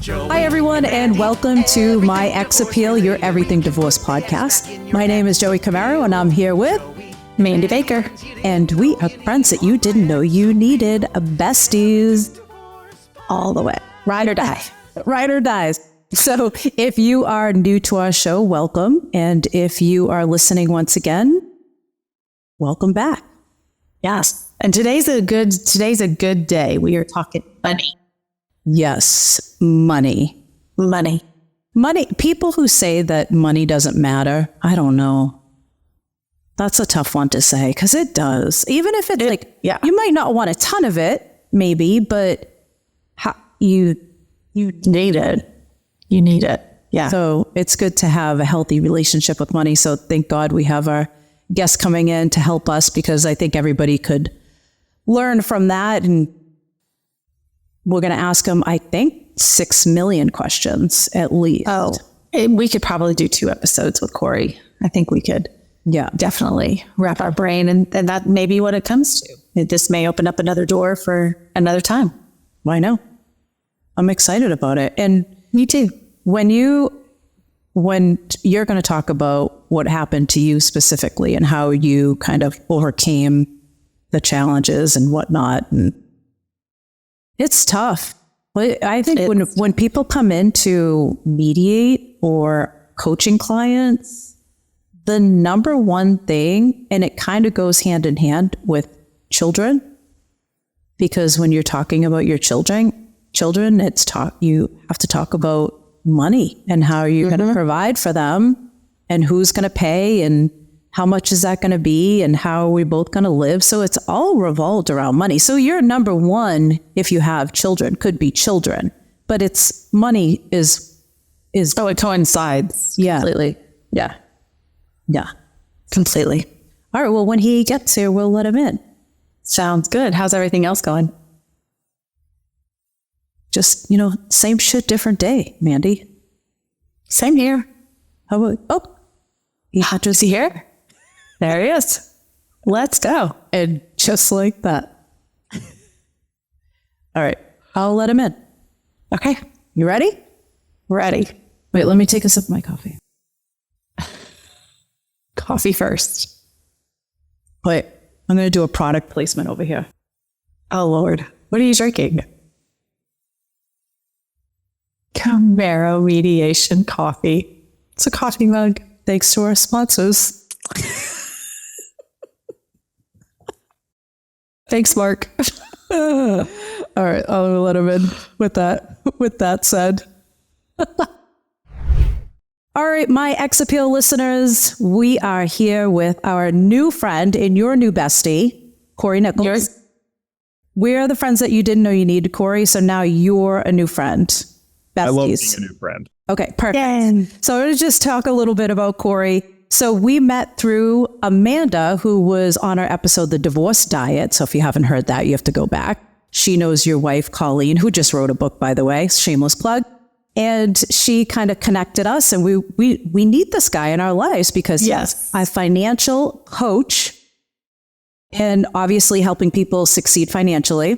Hi, everyone, and welcome to My Ex Appeal, your everything divorce podcast. My name is Joey Camaro, and I'm here with Mandy Baker. And we are friends that you didn't know you needed, besties all the way. Ride or die. Ride or dies. So if you are new to our show, welcome. And if you are listening once again, welcome back. Yes. And today's a good day. We are talking money. Yes, money. Money. People who say that money doesn't matter, I don't know. That's a tough one to say because it does. Even if you might not want a ton of it, maybe, but you need it. You need it. Yeah. So it's good to have a healthy relationship with money. So thank God we have our guests coming in to help us because I think everybody could learn from that. And we're going to ask them, I think, 6 million questions at least. Oh, we could probably do 2 episodes with Cory. I think we could. Yeah, definitely wrap our brain. And that may be what it comes to. This may open up another door for another time. I know. I'm excited about it. And me too. When you're going to talk about what happened to you specifically and how you kind of overcame the challenges and whatnot, and it's tough. I think when people come in to mediate or coaching clients, the number one thing, and it kind of goes hand in hand with children, because when you're talking about your children, you have to talk about money and how you're going to provide for them and who's going to pay and how much is that going to be and how are we both going to live. So it's all revolved around money. So your number one, if you have children, could be children, but it's money is. Oh, it coincides. Yeah. Completely. Yeah. Yeah. Completely. All right. Well, when he gets here, we'll let him in. Sounds good. How's everything else going? Just, same shit, different day, Mandy. Same here. How about, is he here? There he is. Let's go. And just like that. All right. I'll let him in. Okay. You ready? Ready. Wait, let me take a sip of my coffee. Coffee first. Wait, I'm going to do a product placement over here. Oh, Lord. What are you drinking? Camaro Mediation Coffee. It's a coffee mug. Thanks to our sponsors. Thanks, Mark. All right, I'll let him in with that said. All right, my Ex Appeal listeners, we are here with our new friend and your new bestie, Cory Nichols. We are the friends that you didn't know you needed, Cory, so now you're a new friend. Besties. I love being a new friend. Okay, perfect. Yay. So I'm going to just talk a little bit about Cory. So we met through Amanda, who was on our episode, The Divorce Diet. So if you haven't heard that, you have to go back. She knows your wife, Colleen, who just wrote a book, by the way, shameless plug. And she kind of connected us. And we need this guy in our lives because he's a financial coach and obviously helping people succeed financially.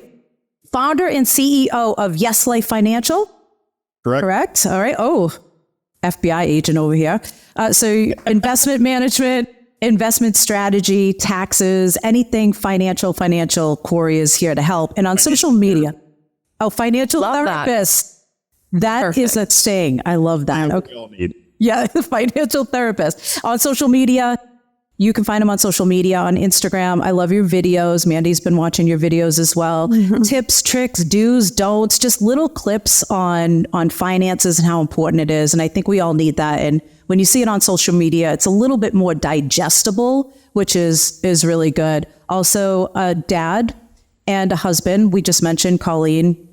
Founder and CEO of Yes Life Financial. Correct. All right. Oh, FBI agent over here. So investment management, investment strategy, taxes, anything financial, Cory is here to help. And on social media. Oh, financial therapist. That is a thing. I love that. Okay. We all need. Yeah, financial therapist. On social media, you can find him on social media, on Instagram. I love your videos. Mandy's been watching your videos as well. Mm-hmm. Tips, tricks, do's, don'ts, just little clips on finances and how important it is. And I think we all need that. And when you see it on social media, it's a little bit more digestible, which is really good. Also, a dad and a husband. We just mentioned Colleen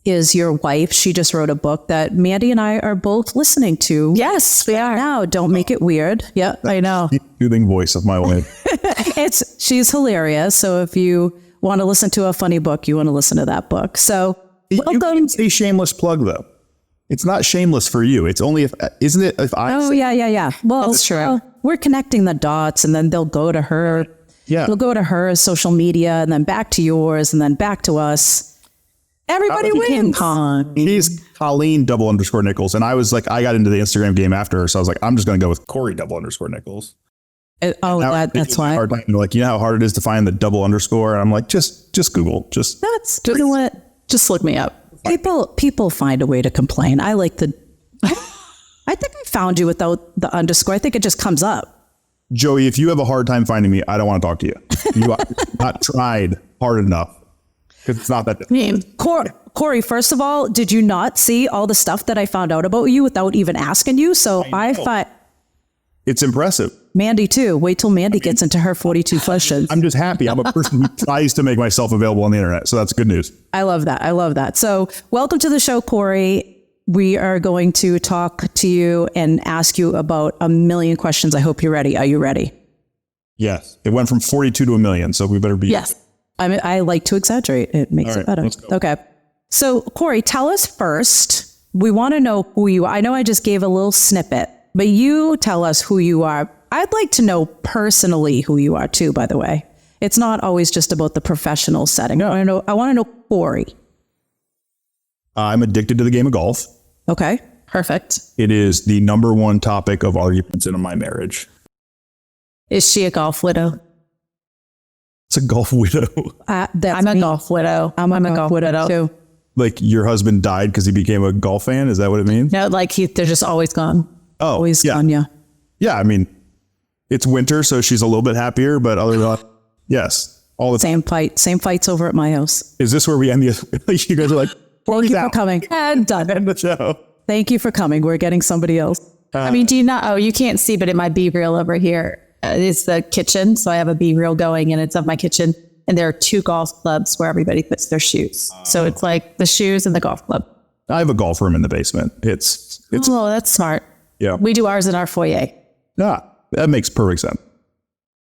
is your wife. She just wrote a book that Mandy and I are both listening to. Yes, we are. Now, don't make it weird. Yeah, I know. Soothing voice of my wife. She's hilarious. So if you want to listen to a funny book, you want to listen to that book. So welcome. You can say shameless plug though. It's not shameless for you. It's only isn't it if I. Oh yeah. Well, that's true. Well, we're connecting the dots, and then they'll go to her. Yeah. They'll go to her social media, and then back to yours, and then back to us. Everybody Ping wins. pong. He's Colleen _Nichols. And I was like, I got into the Instagram game after her. So I was like, I'm just going to go with Cory _Nichols. That's why. Hard time, like, you know how hard it is to find the _. And I'm like, just Google. You know what? Just look me up. People find a way to complain. I like the. I think I found you without the underscore. I think it just comes up. Joey, if you have a hard time finding me, I don't want to talk to you. You have not tried hard enough because it's not that difficult. Cory, first of all, did you not see all the stuff that I found out about you without even asking you? So I thought it's impressive. Mandy too. Wait till Mandy gets into her 42 questions. I'm just happy. I'm a person who tries to make myself available on the internet. So that's good news. I love that. So welcome to the show, Cory. We are going to talk to you and ask you about a million questions. I hope you're ready. Are you ready? Yes. It went from 42 to a million. So we better be. Yes. I like to exaggerate. It makes it better. Okay. So Cory, tell us first. We want to know who you are. I know I just gave a little snippet, but you tell us who you are. I'd like to know personally who you are too, by the way. It's not always just about the professional setting. No. I want to know Cory. I'm addicted to the game of golf. Okay. Perfect. It is the number one topic of arguments in my marriage. Is she a golf widow? It's a golf widow. I'm a golf widow. I'm a golf widow too. Like your husband died because he became a golf fan? Is that what it means? No, like they're just always gone. Oh, Always gone, yeah. Yeah, I mean, it's winter, so she's a little bit happier, but other than that, yes. All the Same fights over at my house. Is this where we end the... You guys are like, Thank you for coming. And done. End the show. Thank you for coming. We're getting somebody else. I mean, do you not? Oh, you can't see, but in my B-reel over here, it's the kitchen. So I have a B-reel going and it's of my kitchen. And there are 2 golf clubs where everybody puts their shoes. So it's like the shoes and the golf club. I have a golf room in the basement. It's Oh, that's smart. Yeah. We do ours in our foyer. That makes perfect sense.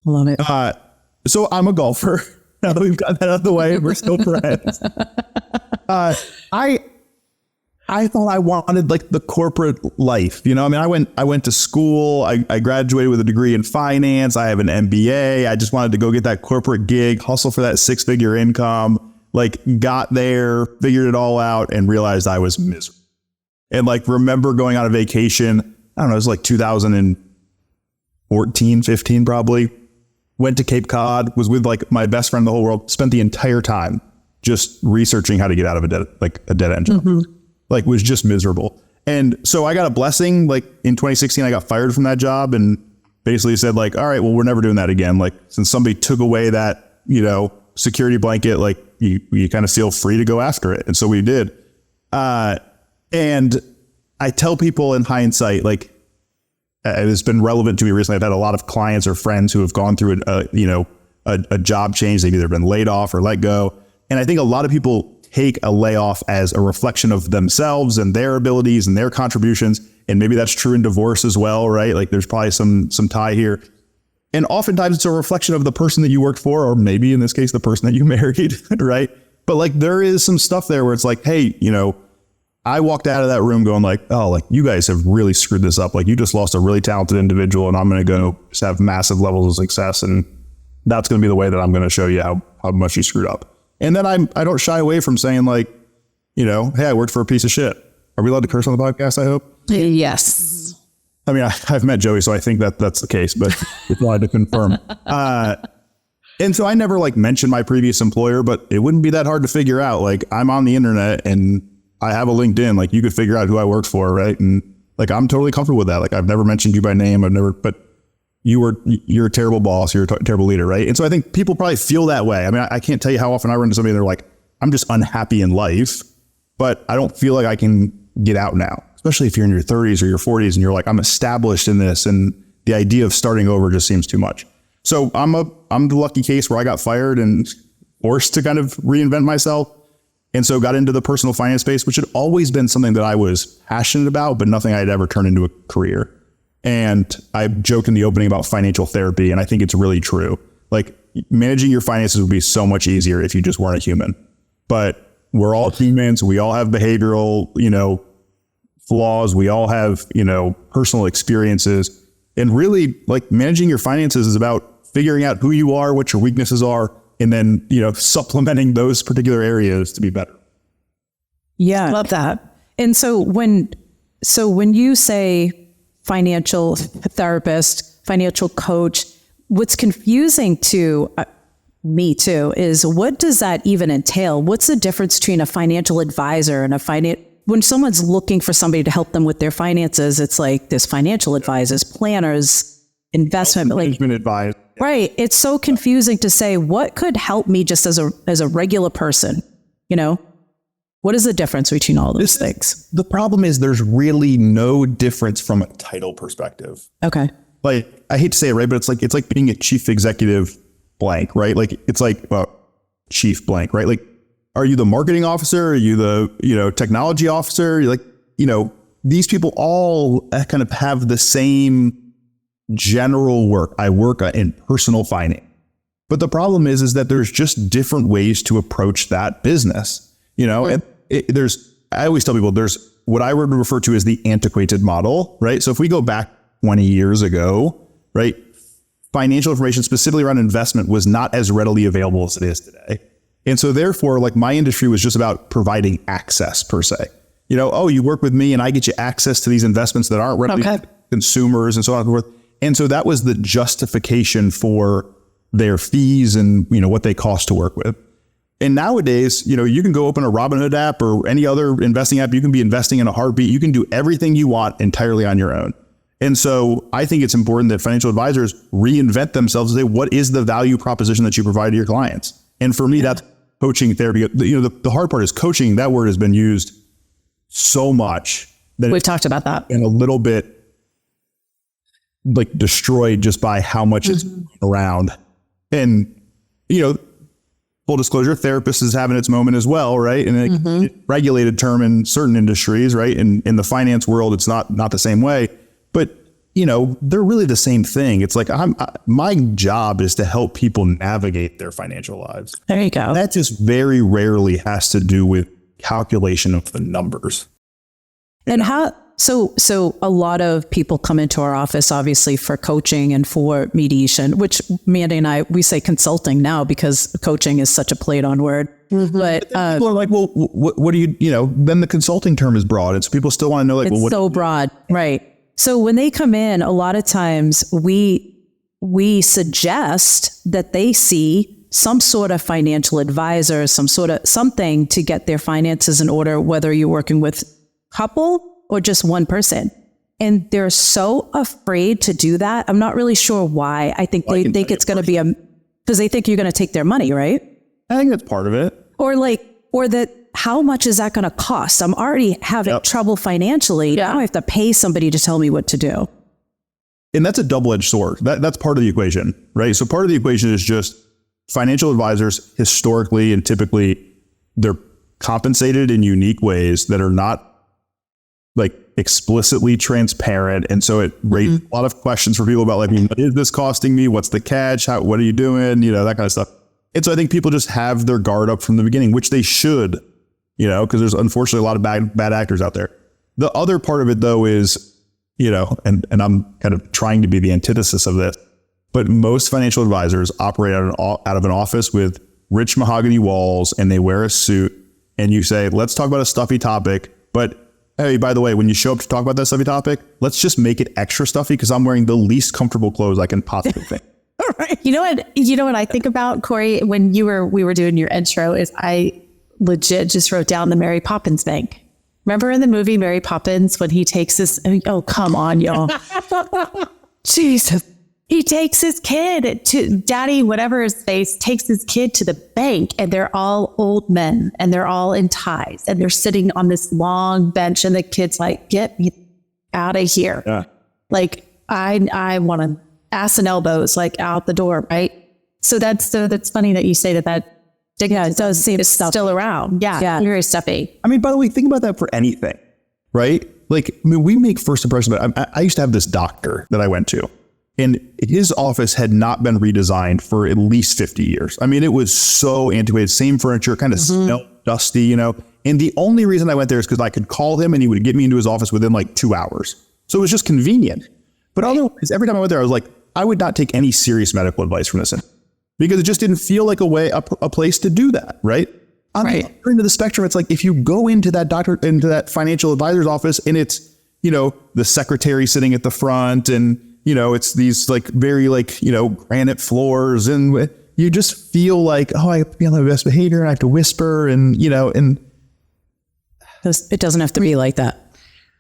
Love it. So I'm a golfer. Now that we've got that out of the way, we're still friends. I thought I wanted like the corporate life. You know, I mean, I went to school. I graduated with a degree in finance. I have an MBA. I just wanted to go get that corporate gig, hustle for that 6-figure income. Like got there, figured it all out, and realized I was miserable. And like remember going on a vacation. I don't know. It was like 2014, 15 probably. Went to Cape Cod. Was with like my best friend in the whole world. Spent the entire time just researching how to get out of a dead end job. Mm-hmm. Like was just miserable. And so I got a blessing. Like in 2016, I got fired from that job and basically said like, all right, well, we're never doing that again. Like since somebody took away that, security blanket, like you kind of feel free to go after it. And so we did. And I tell people in hindsight, like it's been relevant to me recently. I've had a lot of clients or friends who have gone through a job change. They've either been laid off or let go. And I think a lot of people take a layoff as a reflection of themselves and their abilities and their contributions. And maybe that's true in divorce as well, right? Like there's probably some tie here. And oftentimes it's a reflection of the person that you worked for, or maybe in this case, the person that you married, right? But like there is some stuff there where it's like, hey, I walked out of that room going like, oh, like you guys have really screwed this up. Like you just lost a really talented individual and I'm going to go just have massive levels of success. And that's going to be the way that I'm going to show you how much you screwed up. And then I don't shy away from saying like, hey, I worked for a piece of shit. Are we allowed to curse on the podcast, I hope? Yes. I mean, I've met Joey, so I think that's the case, but it's wanted to confirm. And so I never like mentioned my previous employer, but it wouldn't be that hard to figure out. Like I'm on the internet and I have a LinkedIn, like you could figure out who I worked for. Right. And like, I'm totally comfortable with that. Like I've never mentioned you by name. But you're a terrible boss. You're a terrible leader. Right. And so I think people probably feel that way. I mean, I can't tell you how often I run into somebody and they're like, I'm just unhappy in life, but I don't feel like I can get out now, especially if you're in your 30s or your 40s and you're like, I'm established in this. And the idea of starting over just seems too much. So I'm the lucky case where I got fired and forced to kind of reinvent myself. And so got into the personal finance space, which had always been something that I was passionate about, but nothing I had ever turned into a career. And I joked in the opening about financial therapy, and I think it's really true. Like managing your finances would be so much easier if you just weren't a human. But we're all humans. We all have behavioral, flaws. We all have, personal experiences. And really, like managing your finances is about figuring out who you are, what your weaknesses are, and then, supplementing those particular areas to be better. Yeah. Love that. And so when you say financial therapist, financial coach, what's confusing to me too is what does that even entail? What's the difference between a financial advisor and when someone's looking for somebody to help them with their finances, it's like there's financial advisors, planners, investment management advice. Right. It's so confusing to say what could help me just as a regular person, you know? What is the difference between all those things? The problem is there's really no difference from a title perspective. Okay. Like, I hate to say it, right? But it's like being a chief executive blank, right? Like, it's like, well, chief blank, right? Like, are you the marketing officer? Are you the, technology officer? You're like, these people all kind of have the same general work. I work in personal finance. But the problem is that there's just different ways to approach that business, and I always tell people there's what I would refer to as the antiquated model, right? So if we go back 20 years ago, right, financial information specifically around investment was not as readily available as it is today. And so therefore, like, my industry was just about providing access per se. You work with me and I get you access to these investments that aren't readily to consumers and so on and so forth. And so that was the justification for their fees and, what they cost to work with. And nowadays, you can go open a Robinhood app or any other investing app. You can be investing in a heartbeat. You can do everything you want entirely on your own. And so I think it's important that financial advisors reinvent themselves and say, what is the value proposition that you provide to your clients? And for me, that's coaching therapy. The hard part is coaching. That word has been used so much that we've talked about that, and a little bit like destroyed just by how much it's around. And, full disclosure, therapist is having its moment as well, right? And it's a regulated term in certain industries, right? And in the finance world, it's not the same way. But, they're really the same thing. It's like my job is to help people navigate their financial lives. There you go. That just very rarely has to do with calculation of the numbers. And so a lot of people come into our office, obviously, for coaching and for mediation, which Mandy and I, we say consulting now because coaching is such a played on word. But people are like, well, what do you, then the consulting term is broad. And so people still want to know, like, it's well, what so broad, right? So when they come in, a lot of times we suggest that they see some sort of financial advisor, something to get their finances in order, whether you're working with a couple or just one person. And they're so afraid to do that. I'm not really sure why. I think they think it's going to be because they think you're going to take their money, right? I think that's part of it. Or that how much is that going to cost? I'm already having trouble financially. Now I have to pay somebody to tell me what to do. And that's a double-edged sword. That's part of the equation, right? So part of the equation is just financial advisors historically and typically they're compensated in unique ways that are not like explicitly transparent. And so it raises a lot of questions for people about like, what is this costing me? What's the catch? What are you doing? That kind of stuff. And so I think people just have their guard up from the beginning, which they should, because there's unfortunately a lot of bad actors out there. The other part of it though is, and I'm kind of trying to be the antithesis of this, but most financial advisors operate out of an office with rich mahogany walls and they wear a suit and you say, let's talk about a stuffy topic. But hey, by the way, when you show up to talk about that stuffy topic, let's just make it extra stuffy because I'm wearing the least comfortable clothes I can possibly think. All right. You know what I think about, Cory, when we were doing your intro is I legit just wrote down the Mary Poppins bank. Remember in the movie Mary Poppins when he takes this, oh, come on, y'all. Jesus. He takes his kid to daddy, whatever his face, takes his kid to the bank and they're all old men and they're all in ties and they're sitting on this long bench and the kid's like, get me out of here. Yeah. Like I want to ass and elbows like out the door. Right. So that's funny that you say that. Yeah, it does seem still around. Yeah. Very stuffy. I mean, by the way, think about that for anything, right? Like, we make first impressions. I used to have this doctor that I went to. And his office had not been redesigned for at least 50 years. I mean, it was so antiquated, same furniture, kind of smelled dusty, And the only reason I went there is because I could call him and he would get me into his office within like 2 hours. So it was just convenient. But otherwise, every time I went there, I was like, I would not take any serious medical advice from this because it just didn't feel like a place to do that, right? On the other end of the spectrum, it's like if you go into that financial advisor's office and it's, the secretary sitting at the front and, it's these like very like, granite floors and you just feel like, oh, I have to be on my best behavior and I have to whisper and, and it doesn't have to be like that.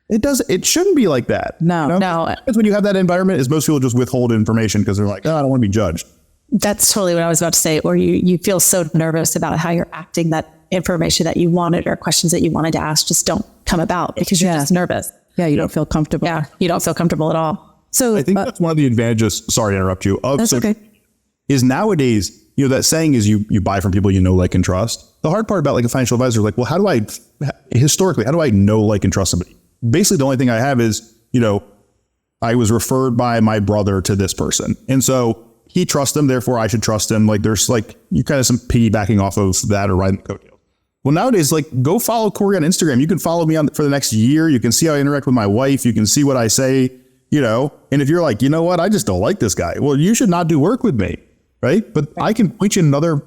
It shouldn't be like that. No. Because when you have that environment is most people just withhold information because they're like, oh, I don't want to be judged. That's totally what I was about to say. Or you feel so nervous about how you're acting that information that you wanted or questions that you wanted to ask just don't come about because you're just nervous. Yeah, you don't feel comfortable. Yeah, you don't feel comfortable at all. So I think that's one of the advantages, sorry to interrupt you, that's okay. Is nowadays, that saying is you buy from people you know, like, and trust. The hard part about like a financial advisor, like, well, how do I know, like, and trust somebody? Basically, the only thing I have is, I was referred by my brother to this person. And so he trusts them, therefore I should trust him. Like there's like, you kind of some piggybacking off of that or riding the coattails. Well, nowadays, like go follow Cory on Instagram. You can follow me for the next year. You can see how I interact with my wife. You can see what I say, and if you're like, you know what, I just don't like this guy. Well, you should not do work with me. Right. But I can point you another,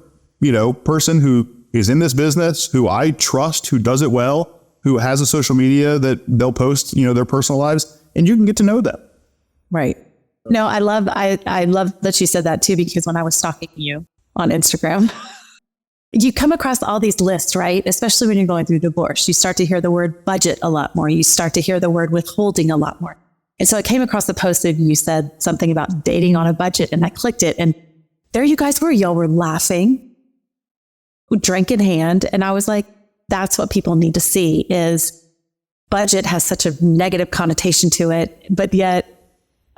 person who is in this business, who I trust, who does it well, who has a social media that they'll post, their personal lives, and you can get to know them. Right. No, I love that you said that too, because when I was stalking you on Instagram, you come across all these lists, right? Especially when you're going through divorce, you start to hear the word budget a lot more. You start to hear the word withholding a lot more. And so I came across the post and you said something about dating on a budget and I clicked it and there you guys were, y'all were laughing, drink in hand. And I was like, that's what people need to see is budget has such a negative connotation to it. But yet,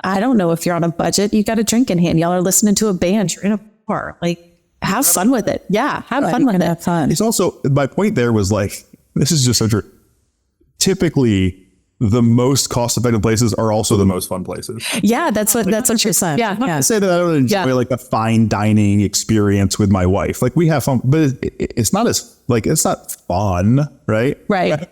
I don't know if you're on a budget, you got a drink in hand. Y'all are listening to a band, you're in a bar, like have fun with it. Yeah. Have fun with it. Have fun. It's also, my point there was like, this is just so true. Typically, the most cost-effective places are also the most fun places. Yeah, that's what you're saying. Yeah. I say that I don't enjoy like a fine dining experience with my wife. Like we have fun, but it's not as like, it's not fun, right? Right.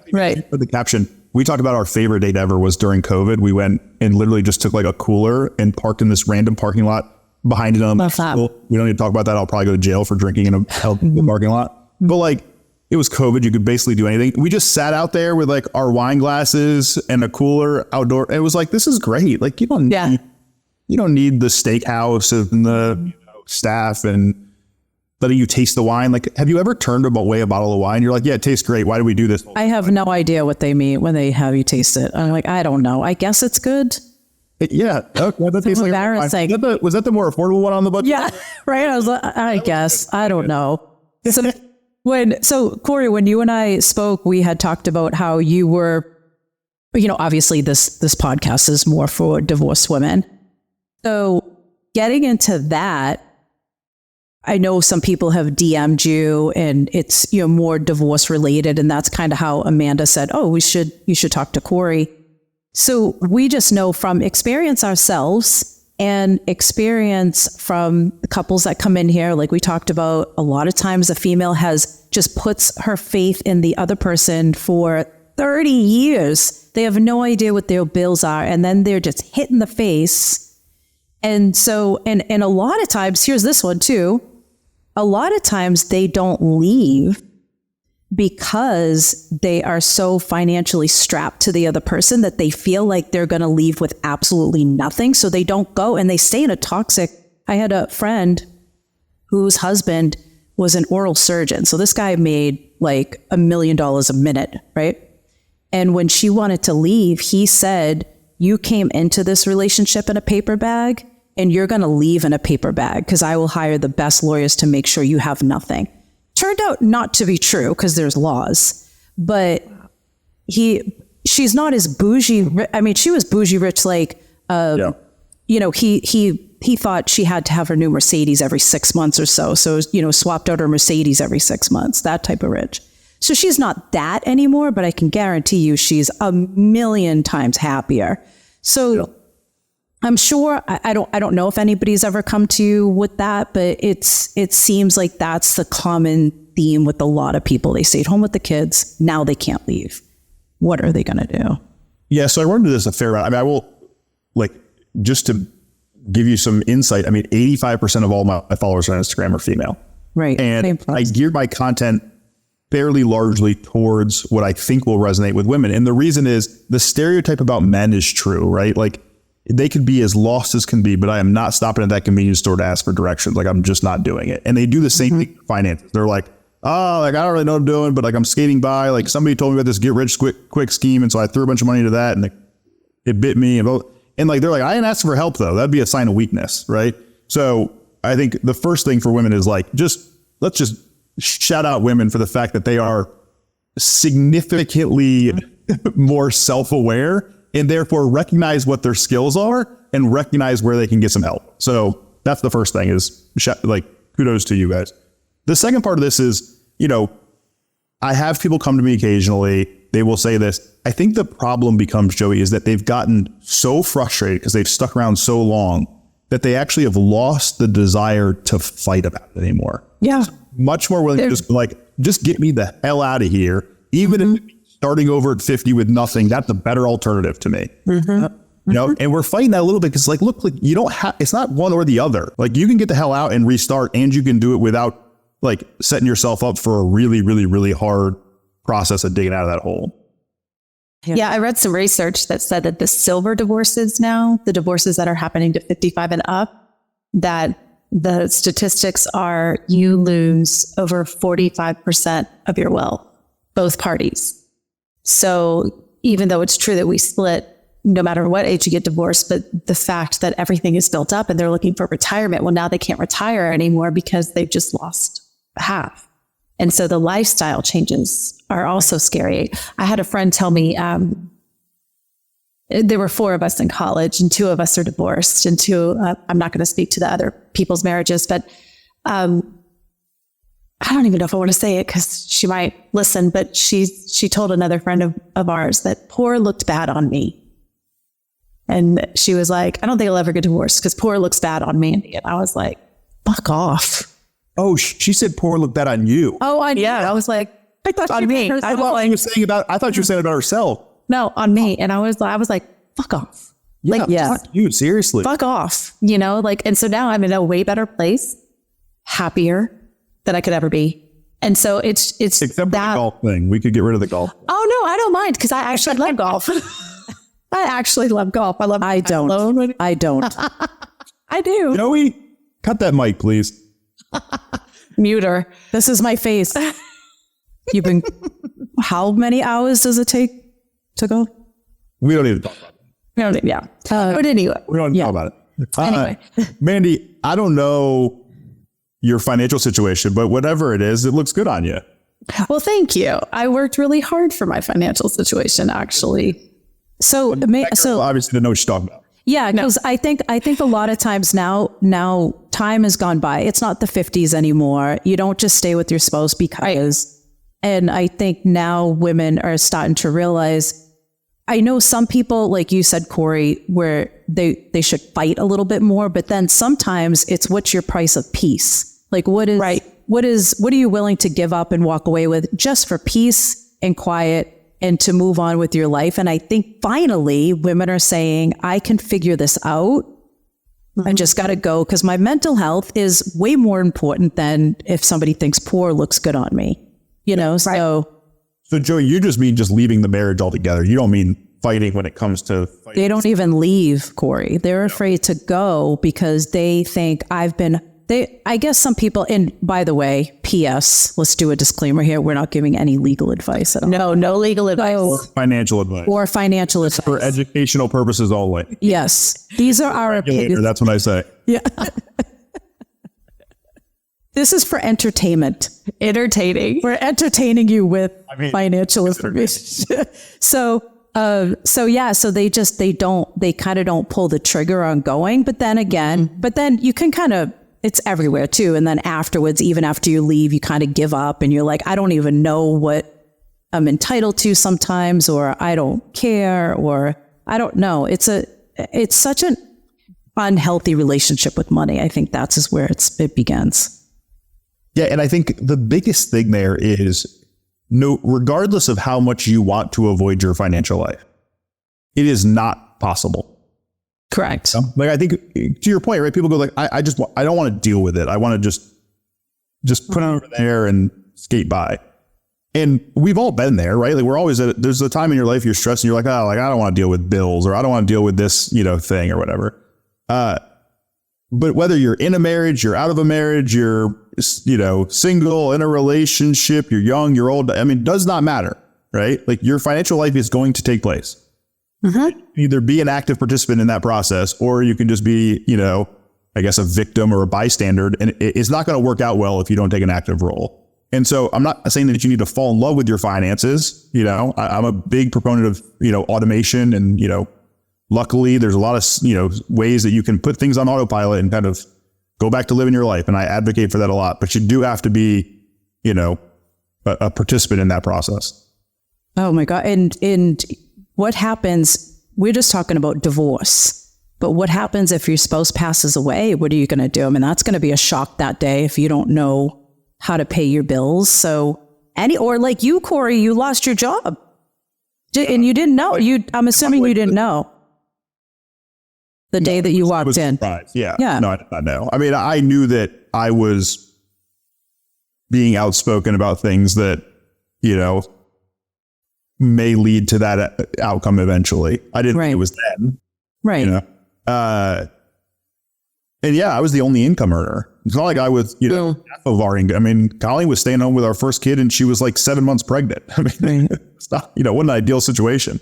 For the caption, we talked about our favorite date ever was during COVID. We went and literally just took like a cooler and parked in this random parking lot behind it. Love that. We don't need to talk about that. I'll probably go to jail for drinking in a parking lot. But like, it was COVID. You could basically do anything. We just sat out there with like our wine glasses and a cooler outdoor. And it was like, this is great. Like you don't need the steakhouse and the staff and letting you taste the wine. Like, have you ever turned away a bottle of wine? You're like, yeah, it tastes great. Why do we do this? I have no idea what they mean when they have you taste it. I'm like, I don't know. I guess it's good. Yeah. Okay, that tastes like embarrassing. Was that the more affordable one on the budget? Yeah. Right. I was like, I guess. I don't know. So Cory, when you and I spoke, we had talked about how you were, obviously this podcast is more for divorced women. So getting into that, I know some people have DM'd you and it's, more divorce related. And that's kind of how Amanda said, oh, you should talk to Cory. So we just know from experience ourselves and experience from the couples that come in here, like we talked about, a lot of times a female just puts her faith in the other person for 30 years. They have no idea what their bills are. And then they're just hit in the face. And so, and a lot of times, here's this one too. A lot of times they don't leave because they are so financially strapped to the other person that they feel like they're going to leave with absolutely nothing. So they don't go and they stay in a toxic. I had a friend whose husband was an oral surgeon. So this guy made like $1 million a minute, right? And when she wanted to leave, he said, you came into this relationship in a paper bag and you're going to leave in a paper bag because I will hire the best lawyers to make sure you have nothing. Turned out not to be true because there's laws, but she's not as bougie. I mean, she was bougie rich, like, he thought she had to have her new Mercedes every 6 months or so. So, swapped out her Mercedes every 6 months, that type of rich. So she's not that anymore, but I can guarantee you she's a million times happier. So I'm sure, I don't know if anybody's ever come to you with that, but it seems like that's the common theme with a lot of people. They stayed home with the kids. Now they can't leave. What are they going to do? Yeah. So I run into this a fair amount. I mean, I will, like, just to give you some insight. I mean, 85% of all my followers on Instagram are female. Right. And I gear my content fairly largely towards what I think will resonate with women. And the reason is the stereotype about men is true, right? Like they could be as lost as can be, but I am not stopping at that convenience store to ask for directions. Like I'm just not doing it. And they do the same thing with finances. They're like, oh, like I don't really know what I'm doing, but like I'm skating by. Like somebody told me about this get rich quick scheme. And so I threw a bunch of money into that and it bit me. And like, they're like, I didn't ask for help though. That'd be a sign of weakness, right? So I think the first thing for women is like, let's just shout out women for the fact that they are significantly more self-aware and therefore recognize what their skills are and recognize where they can get some help. So that's the first thing is like, kudos to you guys. The second part of this is, I have people come to me occasionally. They will say this. I think the problem becomes, Joey, is that they've gotten so frustrated because they've stuck around so long that they actually have lost the desire to fight about it anymore. Yeah. Much more willing to just get me the hell out of here. Even if starting over at 50 with nothing, that's a better alternative to me. And we're fighting that a little bit because like, look, like you don't have, it's not one or the other. Like you can get the hell out and restart and you can do it without like setting yourself up for a really, really, really hard process of digging out of that hole. Yeah, I read some research that said that the silver divorces now, the divorces that are happening to 55 and up, that the statistics are you lose over 45% of your wealth, both parties. So even though it's true that we split no matter what age you get divorced, but the fact that everything is built up and they're looking for retirement, well, now they can't retire anymore because they've just lost half. And so the lifestyle changes are also scary. I had a friend tell me there were 4 of us in college and 2 of us are divorced and 2, I'm not going to speak to the other people's marriages, but I don't even know if I want to say it because she might listen, but she told another friend of ours that poor looked bad on me. And she was like, I don't think I'll ever get divorced because poor looks bad on Mandy. And I was like, fuck off. Oh, she said poor looked bad on you. Oh, I was like, I thought on me. I thought she was saying about herself. No, on me. And I was like, fuck off. Fuck you, seriously. Fuck off. And so now I'm in a way better place, happier than I could ever be. And so it's except for the golf thing. We could get rid of the golf. Oh no, I don't mind because I actually love golf. I actually love golf. I don't. I do. Joey, cut that mic, please. Mute her. This is my face. You've been, how many hours does it take to go? We don't need to talk about it. But anyway. We don't talk about it. Anyway. Mandy, I don't know your financial situation, but whatever it is, it looks good on you. Well, thank you. I worked really hard for my financial situation, actually. So obviously didn't know what you're talking about. Yeah, because I think a lot of times now time has gone by. It's not the 50s anymore. You don't just stay with your spouse because, and I think now women are starting to realize, I know some people, like you said, Cory, where they should fight a little bit more, but then sometimes it's what's your price of peace? Like what are you willing to give up and walk away with just for peace and quiet and to move on with your life? And I think finally women are saying, I can figure this out. I just got to go because my mental health is way more important than if somebody thinks poor looks good on me, So Joey, you just mean just leaving the marriage altogether. You don't mean fighting when it comes to fighting. They don't even leave, Cory. They're afraid to go because they think I guess some people, and by the way, P.S., let's do a disclaimer here. We're not giving any legal advice at all. No legal advice. Or financial advice. Or financial advice. For educational purposes only. Yes. These are our opinions. That's what I say. Yeah. This is for entertainment. Entertaining. We're entertaining you with financial information. So they kind of don't pull the trigger on going, but then you can kind of, it's everywhere too. And then afterwards, even after you leave, you kind of give up and you're like, I don't even know what I'm entitled to sometimes, or I don't care, or I don't know. It's such an unhealthy relationship with money. I think that's where it begins. Yeah. And I think the biggest thing there is regardless of how much you want to avoid your financial life, it is not possible. Correct. Like, I think to your point, right? People go like, I don't want to deal with it. I want to just put it over there and skate by. And we've all been there, right? Like we're always there's a time in your life you're stressed and you're like, oh, like I don't want to deal with bills, or I don't want to deal with this, thing or whatever. But whether you're in a marriage, you're out of a marriage, you're, single, in a relationship, you're young, you're old. I mean, it does not matter, right? Like your financial life is going to take place. Mm-hmm. Either be an active participant in that process, or you can just be, I guess a victim or a bystander. And it's not going to work out well if you don't take an active role. And so I'm not saying that you need to fall in love with your finances. I'm a big proponent of, automation and, luckily there's a lot of, ways that you can put things on autopilot and kind of go back to living your life. And I advocate for that a lot, but you do have to be, a participant in that process. Oh my God. And what happens? We're just talking about divorce, but what happens if your spouse passes away? What are you going to do? I mean, that's going to be a shock that day if you don't know how to pay your bills. So or like you, Cory, you lost your job and you didn't know. I'm assuming you didn't know the day that you walked in. Surprised. Yeah. No, I did not know. I mean, I knew that I was being outspoken about things that, may lead to that outcome eventually. I didn't think it was then. Right. And yeah, I was the only income earner. It's not like I was, half of our income. I mean, Colleen was staying home with our first kid and she was like 7 months pregnant. I mean, it's not, what an ideal situation.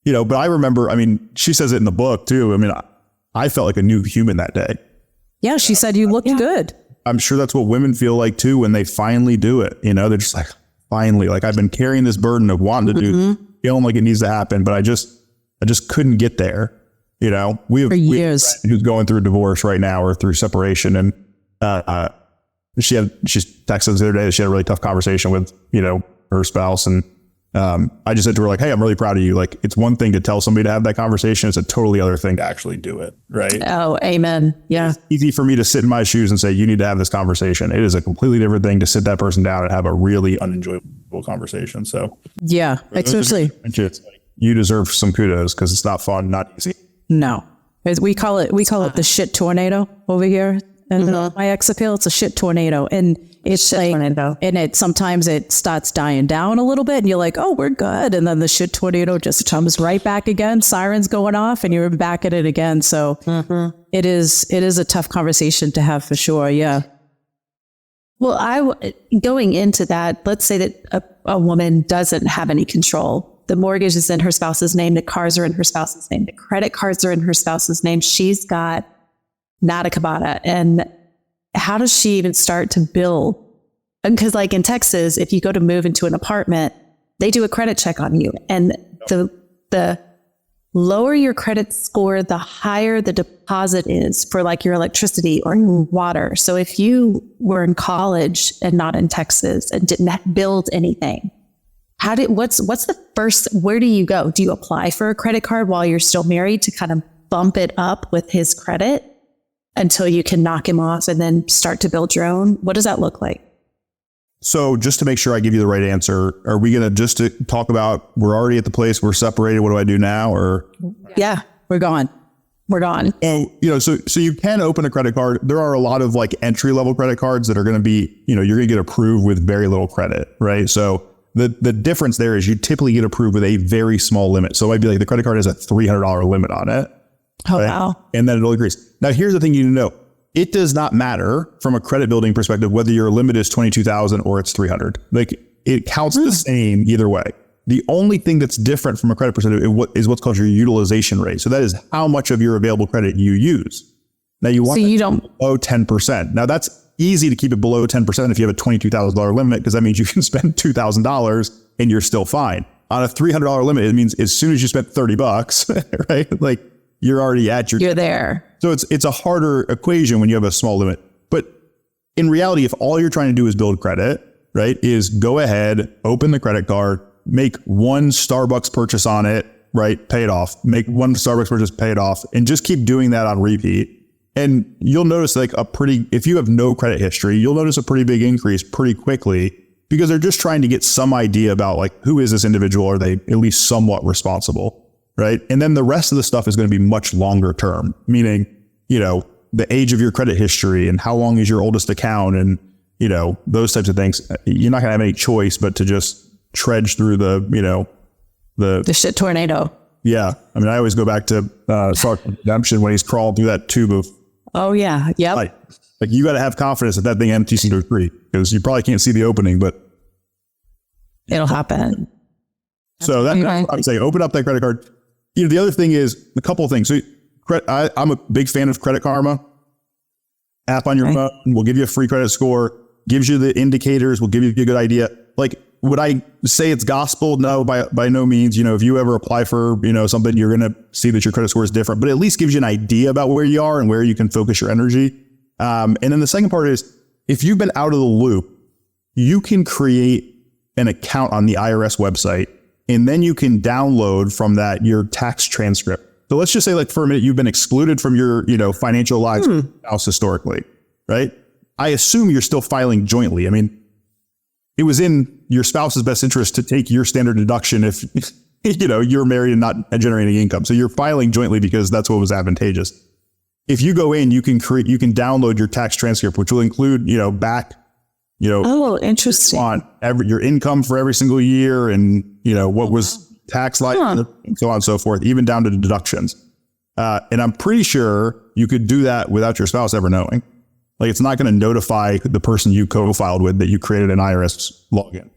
But I remember, she says it in the book too. I mean, I felt like a new human that day. Yeah, she said you looked good. I'm sure that's what women feel like too when they finally do it. They're just like, finally, like I've been carrying this burden of wanting to do, feeling like it needs to happen, but I just couldn't get there. We have a friend who's going through a divorce right now or through separation. And she texted us the other day that she had a really tough conversation with, her spouse. And I just said to her, like, hey, I'm really proud of you. Like, it's one thing to tell somebody to have that conversation. It's a totally other thing to actually do it. Right. Oh, amen. Yeah. It's easy for me to sit in my shoes and say, you need to have this conversation. It is a completely different thing to sit that person down and have a really unenjoyable conversation. So yeah, especially it's like, you deserve some kudos because it's not fun, not easy. No, we call it the shit tornado over here. And my ex appeal, it's a shit tornado. And it's sometimes it starts dying down a little bit and you're like, oh, we're good. And then the shit tornado just comes right back again. Sirens going off and you're back at it again. So it is a tough conversation to have for sure. Yeah. Well, going into that, let's say that a woman doesn't have any control. The mortgage is in her spouse's name. The cars are in her spouse's name. The credit cards are in her spouse's name. She's got nada cabada. And how does she even start to build? Because like in Texas, if you go to move into an apartment, they do a credit check on you. And the lower your credit score, the higher the deposit is for like your electricity or your water. So if you were in college and not in Texas and didn't build anything, what's the first, where do you go? Do you apply for a credit card while you're still married to kind of bump it up with his credit until you can knock him off and then start to build your own? What does that look like? So just to make sure I give you the right answer, are we going to just talk about, we're already at the place, we're separated, what do I do now? Or yeah, we're gone. Oh, so you can open a credit card. There are a lot of like entry level credit cards that are going to be, you're going to get approved with very little credit, right? So the difference there is you typically get approved with a very small limit. So it might be like the credit card has a $300 limit on it. Oh, right? Wow. And then it'll increase. Now, here's the thing you need to know. It does not matter from a credit building perspective whether your limit is 22,000 or it's 300. Like it counts the same either way. The only thing that's different from a credit perspective is what's called your utilization rate. So that is how much of your available credit you use. Now you want below 10%. Now that's easy to keep it below 10% if you have a $22,000 limit, because that means you can spend $2,000 and you're still fine. On a $300 limit, it means as soon as you spent $30, right? Like you're already at you're there. So it's a harder equation when you have a small limit. But in reality, if all you're trying to do is build credit, right, is go ahead, open the credit card, make one Starbucks purchase on it, right, pay it off, make one Starbucks purchase, pay it off, and just keep doing that on repeat. And you'll notice like if you have no credit history, you'll notice a pretty big increase pretty quickly, because they're just trying to get some idea about like, who is this individual? Are they at least somewhat responsible? Right. And then the rest of the stuff is going to be much longer term, meaning, the age of your credit history and how long is your oldest account and, those types of things, you're not going to have any choice but to just trudge through the shit tornado. Yeah. I mean, I always go back to Shark Redemption when he's crawling through that tube of Oh yeah. Yep. light. Like you got to have confidence that thing empties into a tree because you probably can't see the opening, but It'll happen. so that's what I would say. Open up that credit card. The other thing is a couple of things. So I'm a big fan of Credit Karma app on your phone. Will give you a free credit score, gives you the indicators, will give you a good idea. Like, would I say it's gospel? No, by no means. If you ever apply for, something, you're going to see that your credit score is different, but at least gives you an idea about where you are and where you can focus your energy. And then the second part is if you've been out of the loop, you can create an account on the IRS website, and then you can download from that your tax transcript. So let's just say, like, for a minute, you've been excluded from your, financial lives house historically, right? I assume you're still filing jointly. I mean, it was in your spouse's best interest to take your standard deduction if, you're married and not generating income. So you're filing jointly because that's what was advantageous. If you go in, you can download your tax transcript, which will include, back, Oh, interesting. on your income for every single year and, what was tax like and so on and so forth, even down to deductions. And I'm pretty sure you could do that without your spouse ever knowing. Like, it's not going to notify the person you co-filed with that you created an IRS login.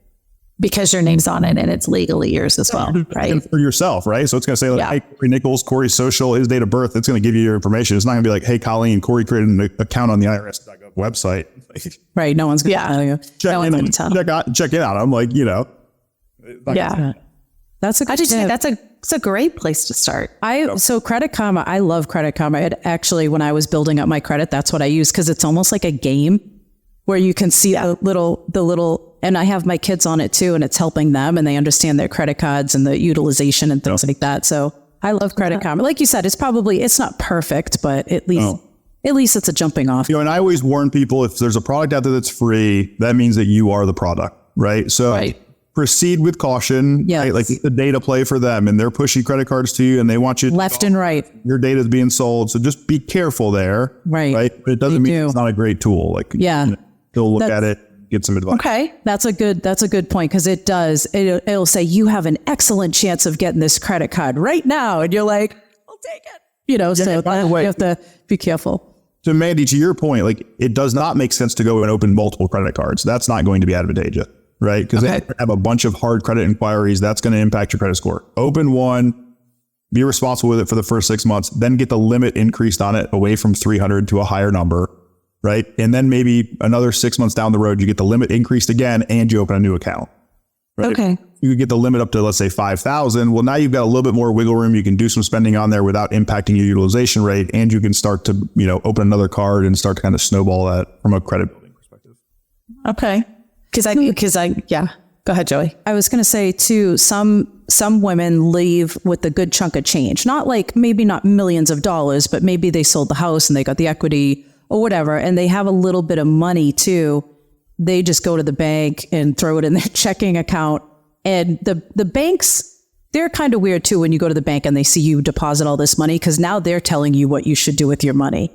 Because your name's on it and it's legally yours as well, right? And for yourself, right? So it's going to say, like, hey, Cory Nichols, Cory's social, his date of birth. It's going to give you your information. It's not going to be like, hey, Colleen, Cory created an account on the IRS.gov website. Right. No one's going to tell you. Check it out. I'm like, That's a good tip. That's a great place to start. So Credit Karma, I love Credit Karma. It actually, when I was building up my credit, that's what I use because it's almost like a game where you can see the little, and I have my kids on it too, and it's helping them and they understand their credit cards and the utilization and things like that. So I love Credit Karma. Like you said, it's not perfect, but at least it's a jumping off. And I always warn people, if there's a product out there that's free, that means that you are the product, right? So proceed with caution. Yeah. Right? Like, the data play for them, and they're pushing credit cards to you and they want you left and right. Your data is being sold. So just be careful there. Right. But it doesn't mean it's not a great tool. Like, go look at it, get some advice. Okay. That's a good point. Cause it'll say you have an excellent chance of getting this credit card right now. And you're like, I'll take it. So by the way, you have to be careful. So Mandy, to your point, like, it does not make sense to go and open multiple credit cards. That's not going to be advantageous. Right? Because they have a bunch of hard credit inquiries. That's going to impact your credit score. Open one, be responsible with it for the first 6 months, then get the limit increased on it away from 300 to a higher number. Right? And then maybe another 6 months down the road, you get the limit increased again and you open a new account. Right? Okay. You could get the limit up to, let's say, 5,000. Well, now you've got a little bit more wiggle room. You can do some spending on there without impacting your utilization rate. And you can start to, open another card and start to kind of snowball that from a credit building perspective. Okay. Go ahead, Joey. I was going to say too, some women leave with a good chunk of change, maybe not millions of dollars, but maybe they sold the house and they got the equity or whatever. And they have a little bit of money too. They just go to the bank and throw it in their checking account. And the banks, they're kind of weird too when you go to the bank and they see you deposit all this money, because now they're telling you what you should do with your money.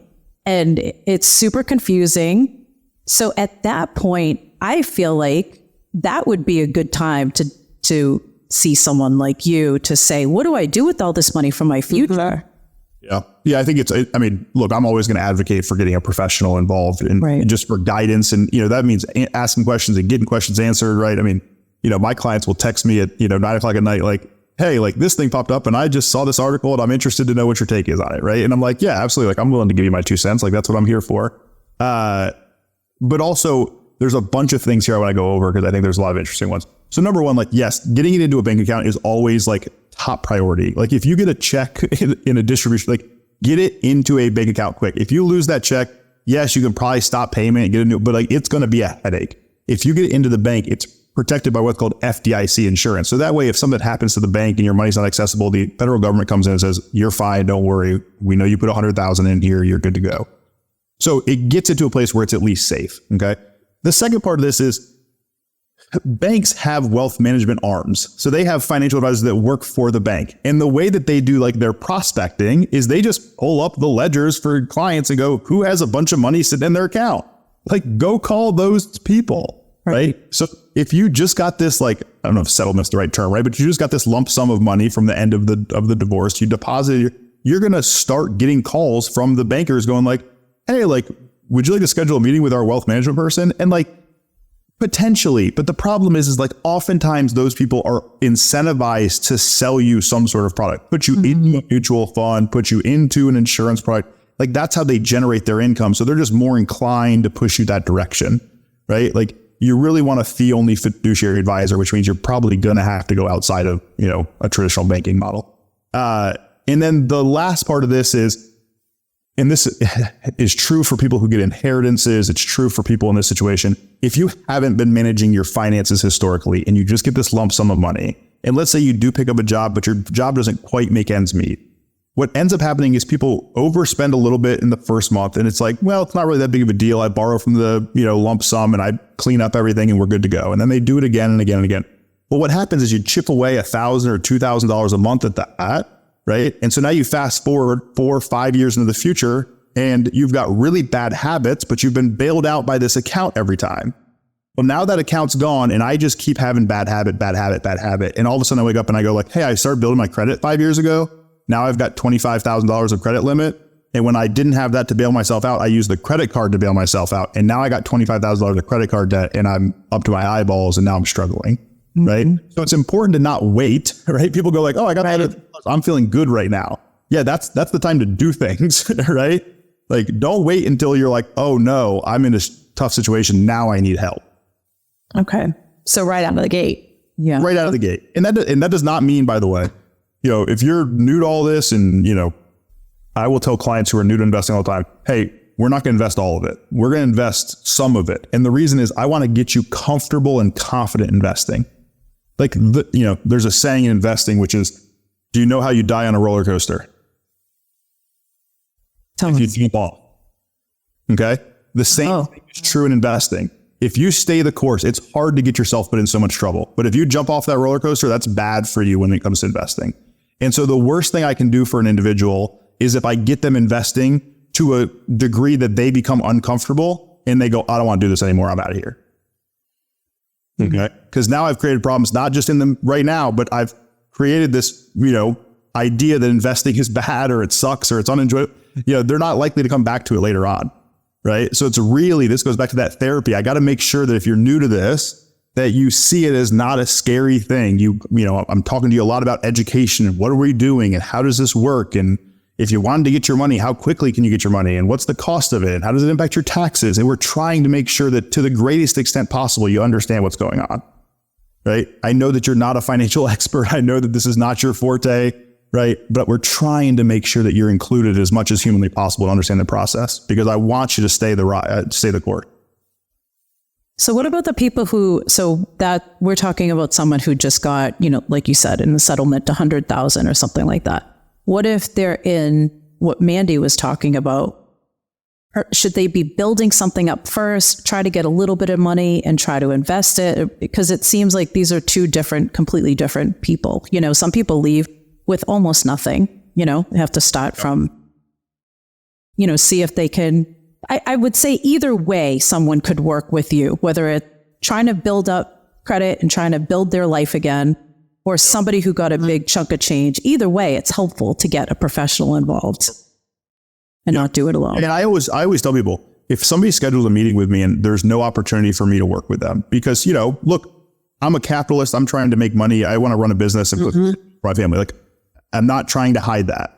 And it's super confusing. So at that point, I feel like that would be a good time to see someone like you to say, what do I do with all this money for my future? Yeah. Yeah. I think look, I'm always going to advocate for getting a professional involved and just for guidance. And, that means asking questions and getting questions answered. Right. I mean, my clients will text me at, 9:00 at night, like, hey, like, this thing popped up and I just saw this article and I'm interested to know what your take is on it. Right. And I'm like, yeah, absolutely. Like, I'm willing to give you my 2 cents. Like, that's what I'm here for. But also, there's a bunch of things here I want to go over because I think there's a lot of interesting ones. So number one, like, yes, getting it into a bank account is always like top priority. Like, if you get a check in a distribution, like, get it into a bank account quick. If you lose that check, yes, you can probably stop payment and get a new, but like, it's going to be a headache. If you get it into the bank, it's protected by what's called FDIC insurance. So that way, if something happens to the bank and your money's not accessible, the federal government comes in and says, you're fine. Don't worry. We know you put 100,000 in here. You're good to go. So it gets it to a place where it's at least safe. Okay. The second part of this is banks have wealth management arms. So they have financial advisors that work for the bank. And the way that they do, like, their prospecting is they just pull up the ledgers for clients and go, who has a bunch of money sitting in their account? Like, go call those people, right? So if you just got this, like, I don't know if settlement's the right term, right? But you just got this lump sum of money from the end of the divorce, you deposited, you're going to start getting calls from the bankers going like, hey, like, would you like to schedule a meeting with our wealth management person? And like, potentially, but the problem is like oftentimes those people are incentivized to sell you some sort of product, put you into a mutual fund, put you into an insurance product. Like, that's how they generate their income. So they're just more inclined to push you that direction, right? Like, you really want a fee only fiduciary advisor, which means you're probably going to have to go outside of, you know, a traditional banking model. And then the last part of this is, and this is true for people who get inheritances. It's true for people in this situation. If you haven't been managing your finances historically and you just get this lump sum of money, and let's say you do pick up a job, but your job doesn't quite make ends meet, what ends up happening is people overspend a little bit in the first month. And it's like, well, it's not really that big of a deal. I borrow from the, you know, lump sum and I clean up everything and we're good to go. And then they do it again and again and again. Well, what happens is you chip away $1,000 or $2,000 a month at that. Right. And so now you fast forward 4 or 5 years into the future and you've got really bad habits, but you've been bailed out by this account every time. Well, now that account's gone and I just keep having bad habit. And all of a sudden I wake up and I go like, hey, I started building my credit 5 years ago. Now I've got $25,000 of credit limit. And when I didn't have that to bail myself out, I used the credit card to bail myself out. And now I got $25,000 of credit card debt and I'm up to my eyeballs and now I'm struggling. Right. So it's important to not wait, right? People go like, oh, I got that. I'm feeling good right now. Yeah, that's the time to do things, right? Like, don't wait until you're like, oh no, I'm in a tough situation. Now I need help. Okay. So right out of the gate. Yeah. Right out of the gate. And that does not mean, by the way, you know, if you're new to all this and, you know, I will tell clients who are new to investing all the time, hey, we're not going to invest all of it. We're going to invest some of it. And the reason is I want to get you comfortable and confident investing. Like, you know, there's a saying in investing, which is, do you know how you die on a roller coaster? If you jump off. Okay. The same thing is true in investing. If you stay the course, it's hard to get yourself put in so much trouble. But if you jump off that roller coaster, that's bad for you when it comes to investing. And so the worst thing I can do for an individual is if I get them investing to a degree that they become uncomfortable and they go, I don't want to do this anymore. I'm out of here. Okay. Because now I've created problems, not just in them right now, but I've created this, you know, idea that investing is bad or it sucks or it's unenjoyable. You know, they're not likely to come back to it later on. Right. So it's really, this goes back to that therapy. I got to make sure that if you're new to this, that you see it as not a scary thing. You know, I'm talking to you a lot about education and what are we doing and how does this work? And if you wanted to get your money, how quickly can you get your money? And what's the cost of it? And how does it impact your taxes? And we're trying to make sure that to the greatest extent possible, you understand what's going on, right? I know that you're not a financial expert. I know that this is not your forte, right? But we're trying to make sure that you're included as much as humanly possible to understand the process because I want you to stay the course. So what about the people so that we're talking about someone who just got, you know, like you said, in the settlement, 100,000 or something like that. What if they're in what Mandy was talking about? Or should they be building something up first, try to get a little bit of money and try to invest it? Because it seems like these are two completely different people. You know, some people leave with almost nothing, you know, they have to start from, you know, see if they can. I would say either way, someone could work with you, whether it's trying to build up credit and trying to build their life again, or somebody who got a big chunk of change. Either way, it's helpful to get a professional involved and not do it alone. And I always tell people, if somebody schedules a meeting with me and there's no opportunity for me to work with them, because, you know, look, I'm a capitalist. I'm trying to make money. I want to run a business and for my family. Like, I'm not trying to hide that.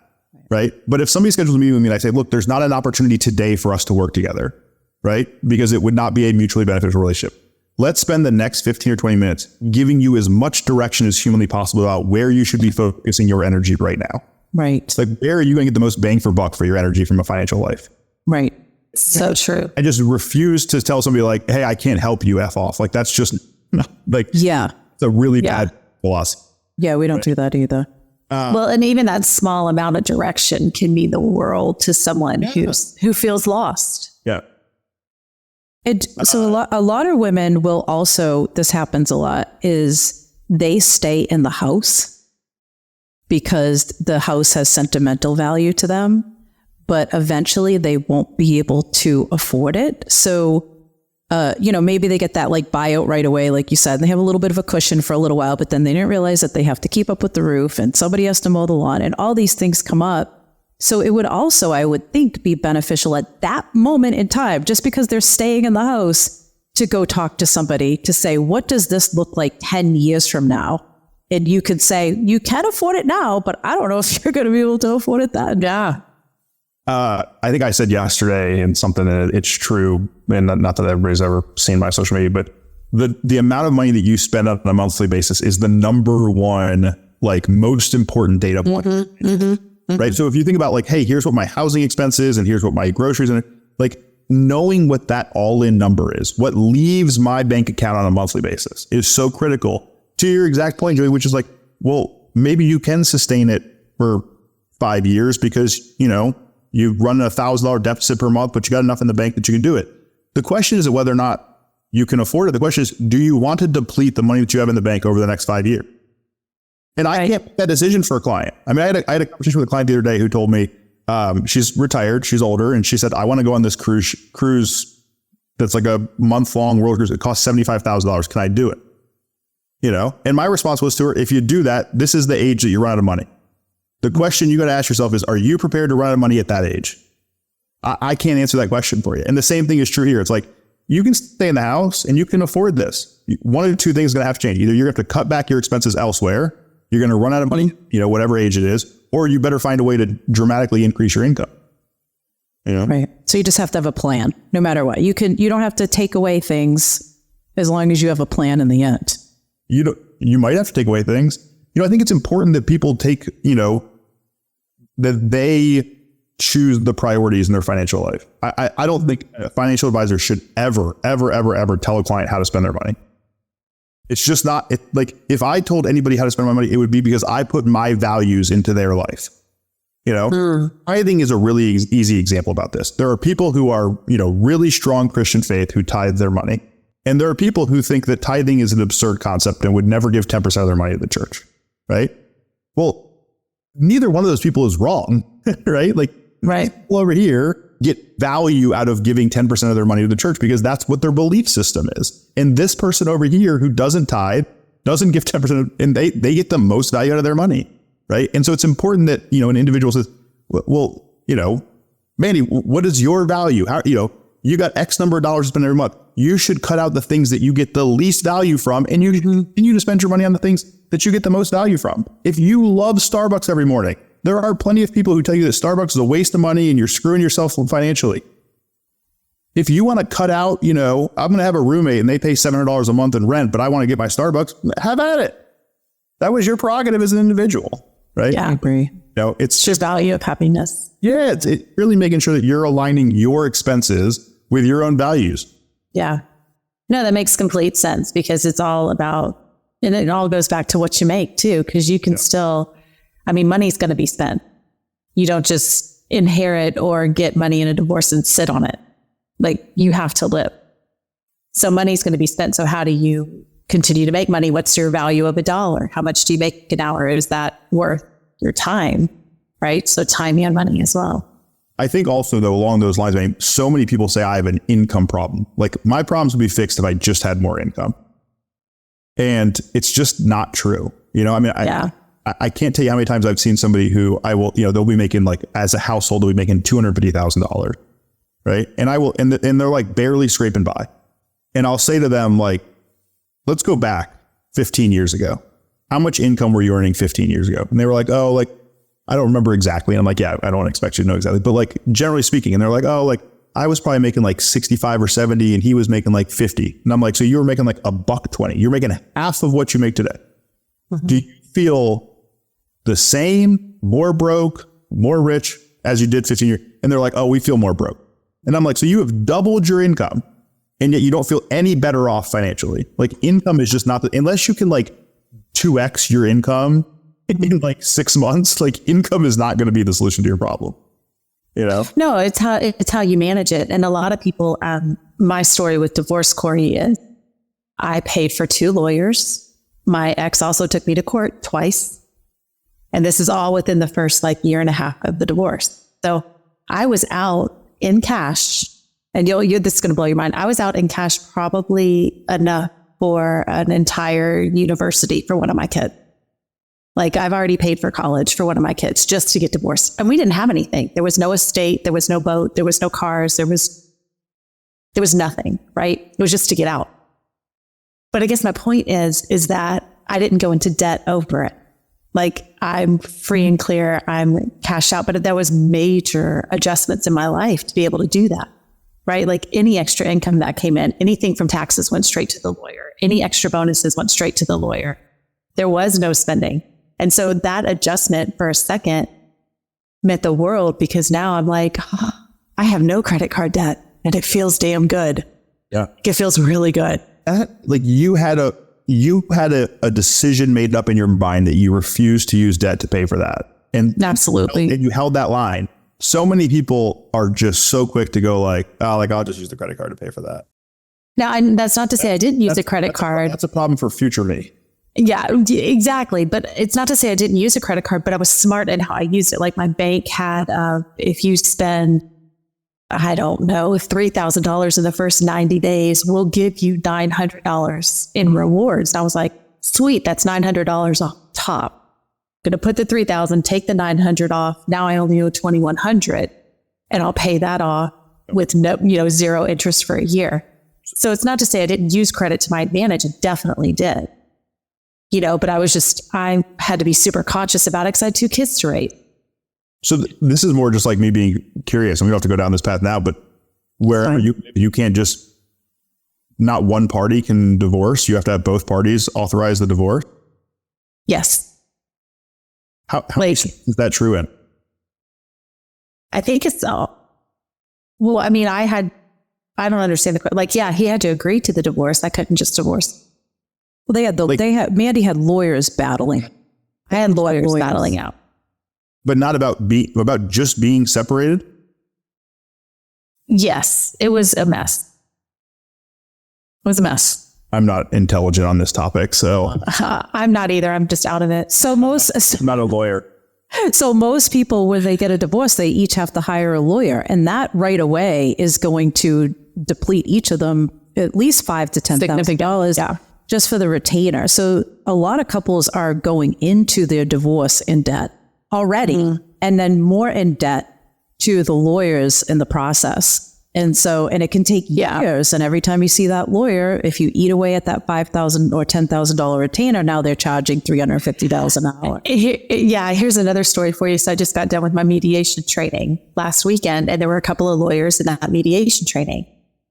Right. But if somebody schedules a meeting with me and I say, look, there's not an opportunity today for us to work together, right? Because it would not be a mutually beneficial relationship. Let's spend the next 15 or 20 minutes giving you as much direction as humanly possible about where you should be focusing your energy right now. Right. It's like, where are you going to get the most bang for buck for your energy from a financial life? Right. So true. I just refuse to tell somebody like, hey, I can't help you, F off. Like, that's just like, yeah, it's a really bad philosophy. Yeah, we don't do that either. Well, and even that small amount of direction can mean the world to someone who feels lost. Yeah. So a lot of women will also, this happens a lot, is they stay in the house because the house has sentimental value to them, but eventually they won't be able to afford it. So maybe they get that like buyout right away, like you said, and they have a little bit of a cushion for a little while, but then they didn't realize that they have to keep up with the roof and somebody has to mow the lawn and all these things come up. So it would also, I would think, be beneficial at that moment in time, just because they're staying in the house, to go talk to somebody to say, what does this look like 10 years from now? And you could say, you can afford it now, but I don't know if you're going to be able to afford it then. Yeah. I think I said yesterday in something that it's true, and not that everybody's ever seen my social media, but the amount of money that you spend on a monthly basis is the number one, like, most important data point. Right. So if you think about like, hey, here's what my housing expense is and here's what my groceries and like knowing what that all in number is, what leaves my bank account on a monthly basis is so critical to your exact point, Joey, which is like, well, maybe you can sustain it for 5 years because, you run a $1,000 deficit per month, but you got enough in the bank that you can do it. The question isn't whether or not you can afford it. The question is, do you want to deplete the money that you have in the bank over the next 5 years? And I can't make that decision for a client. I mean, I had a conversation with a client the other day who told me she's retired, she's older, and she said, I want to go on this cruise that's like a month-long world cruise. It costs $75,000. Can I do it? And my response was to her, if you do that, this is the age that you run out of money. The question you got to ask yourself is, are you prepared to run out of money at that age? I can't answer that question for you. And the same thing is true here. It's like, you can stay in the house and you can afford this. One of the two things is going to have to change. Either you're going to have to cut back your expenses elsewhere, you're going to run out of money, whatever age it is, or you better find a way to dramatically increase your income. Right. So you just have to have a plan, no matter what. You don't have to take away things as long as you have a plan in the end. You might have to take away things. I think it's important that people take, that they choose the priorities in their financial life. I don't think a financial advisor should ever tell a client how to spend their money. It's just not like, if I told anybody how to spend my money, it would be because I put my values into their life. Tithing is a really easy example about this. There are people who are, really strong Christian faith who tithe their money. And there are people who think that tithing is an absurd concept and would never give 10% of their money to the church. Right. Well, neither one of those people is wrong. Right. Like, right. People over here get value out of giving 10% of their money to the church because that's what their belief system is. And this person over here who doesn't tithe, doesn't give 10%, and they get the most value out of their money. Right. And so it's important that, an individual says, well, Mandy, what is your value? How, you got X number of dollars to spend every month. You should cut out the things that you get the least value from, and you continue to spend your money on the things that you get the most value from. If you love Starbucks every morning, there are plenty of people who tell you that Starbucks is a waste of money and you're screwing yourself financially. If you want to cut out, I'm going to have a roommate and they pay $700 a month in rent, but I want to get my Starbucks, have at it. That was your prerogative as an individual, right? Yeah, I agree. It's just value of happiness. Yeah, it's really making sure that you're aligning your expenses with your own values. Yeah. No, that makes complete sense because it's all about, and it all goes back to what you make too, because you can still, money's going to be spent. You don't just inherit or get money in a divorce and sit on it. Like, you have to live. So money's going to be spent. So how do you continue to make money? What's your value of $1? How much do you make an hour? Is that worth your time? Right? So time and money as well. I think also, though, along those lines, so many people say I have an income problem. Like, my problems would be fixed if I just had more income. And it's just not true. I can't tell you how many times I've seen somebody who they'll be making, like, as a household, they'll be making $250,000. Right. And and they're like barely scraping by. And I'll say to them, like, let's go back 15 years ago. How much income were you earning 15 years ago? And they were like, oh, like, I don't remember exactly. And I'm like, yeah, I don't expect you to know exactly. But like, generally speaking, and they're like, oh, like, I was probably making like 65 or 70 and he was making like 50. And I'm like, so you were making like $1.20. You're making half of what you make today. Mm-hmm. Do you feel the same, more broke, more rich as you did 15 years? And they're like, oh, we feel more broke. And I'm like, so you have doubled your income and yet you don't feel any better off financially. Like, income is just not unless you can like 2x your income in like 6 months, like, income is not going to be the solution to your problem. No, it's how you manage it. And a lot of people, my story with divorce, Cory, is I paid for 2 lawyers. My ex also took me to court twice. And this is all within the first like year and a half of the divorce. So I was out in cash and this is going to blow your mind. I was out in cash probably enough for an entire university for one of my kids. Like I've already paid for college for one of my kids just to get divorced. And we didn't have anything. There was no estate. There was no boat. There was no cars. There was nothing, right? It was just to get out. But I guess my point is that I didn't go into debt over it. Like I'm free and clear. I'm cash out, but there was major adjustments in my life to be able to do that, right? Like any extra income that came in, anything from taxes went straight to the lawyer. Any extra bonuses went straight to the lawyer. There was no spending. And so that adjustment for a second meant the world, because now I'm like, I have no credit card debt and it feels damn good. Yeah. It feels really good. Like you had a decision made up in your mind that you refused to use debt to pay for that. And absolutely. And you held that line. So many people are just so quick to go like, oh, like I'll just use the credit card to pay for that. Now, that's not to say I didn't use a credit card. That's a problem for future me. Yeah, exactly. But it's not to say I didn't use a credit card, but I was smart in how I used it. Like my bank had, if you spend, I don't know, $3,000 in the first 90 days, we'll give you $900 in rewards. And I was like, sweet, that's $900 off top. I'm going to put the $3,000, take the $900 off. Now I only owe $2,100 and I'll pay that off with no, zero interest for a year. So it's not to say I didn't use credit to my advantage. I definitely did. But I had to be super conscious about it because I had 2 kids to raise. So this is more just like me being curious, and we don't have to go down this path now, but where you can't just, not one party can divorce. You have to have both parties authorize the divorce. Yes. How is that true in? I think it's well, I mean, I don't understand he had to agree to the divorce. I couldn't just divorce. Well, Mandy had lawyers battling. I had lawyers battling out. But not about just being separated? Yes, it was a mess. It was a mess. I'm not intelligent on this topic, so. I'm not either. I'm just out of it. I'm not a lawyer. So most people, when they get a divorce, they each have to hire a lawyer. And that right away is going to deplete each of them at least $5,000 to $10,000 just for the retainer. So a lot of couples are going into their divorce in debt already, and then more in debt to the lawyers in the process. And it can take years. And every time you see that lawyer, if you eat away at that $5,000 or $10,000 retainer, now they're charging $350 an hour. Here's another story for you. So I just got done with my mediation training last weekend, and there were a couple of lawyers in that mediation training.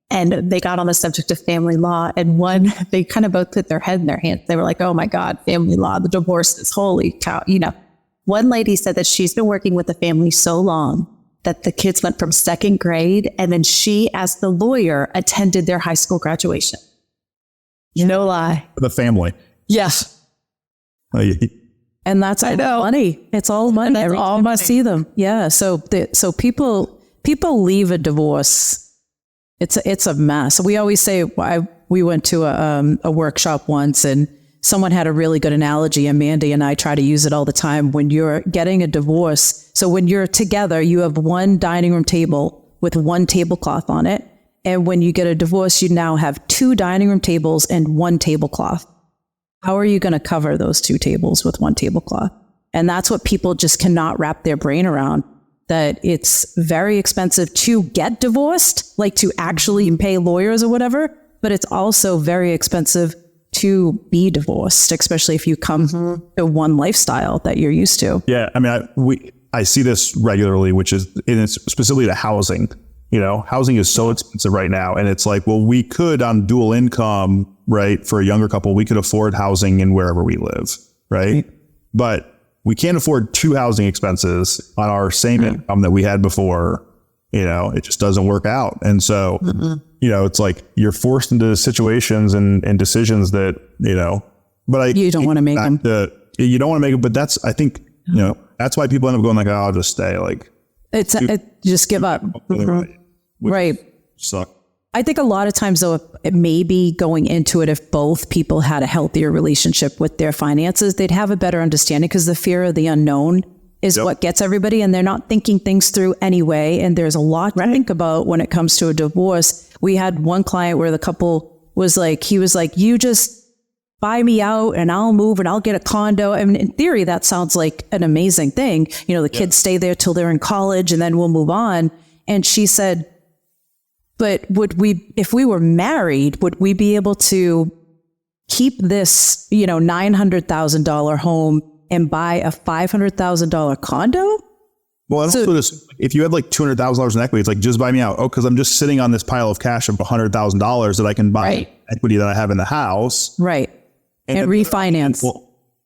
And they got on the subject of family law, and they kind of both put their head in their hands. They were like, oh my God, family law, the divorce is holy cow. One lady said that she's been working with the family so long that the kids went from 2nd grade, and then she, as the lawyer, attended their high school graduation. No lie. The family. Yes. And that's all money. It's all money. Every time I see them. Yeah. So people leave a divorce. It's a mess. We always say, we went to a workshop once, and someone had a really good analogy, and Mandy and I try to use it all the time. When you're getting a divorce, so when you're together, you have one dining room table with one tablecloth on it. And when you get a divorce, you now have 2 dining room tables and 1 tablecloth. How are you going to cover those 2 tables with 1 tablecloth? And that's what people just cannot wrap their brain around. That it's very expensive to get divorced, like to actually pay lawyers or whatever, but it's also very expensive to be divorced, especially if you come to one lifestyle that you're used to. Yeah, I mean, I see this regularly, which is, and it's specifically to housing. Housing is so expensive right now, and it's like, well, we could on dual income, right? For a younger couple, we could afford housing in wherever we live, right? But we can't afford 2 housing expenses on our same income that we had before. It just doesn't work out. And so, it's like you're forced into situations and decisions that, but you don't want to make them. You don't want to make it, but that's, I think, that's why people end up going like, oh, I'll just stay. Like, just give up. Right. Suck. I think a lot of times, though, it may be going into it, if both people had a healthier relationship with their finances, they'd have a better understanding, because the fear of the unknown is what gets everybody. And they're not thinking things through anyway. And there's a lot to think about when it comes to a divorce. We had one client where the couple was like, he was like, you just buy me out and I'll move and I'll get a condo. I mean, in theory, that sounds like an amazing thing. You know, the kids stay there till they're in college and then we'll move on. And she said, but if we were married, would we be able to keep this, you know, $900,000 home and buy a $500,000 condo? Well, and also just, if you had like $200,000 in equity, it's like, just buy me out. Oh, because I'm just sitting on this pile of cash of $100,000 that I can buy equity that I have in the house. Right. And refinance.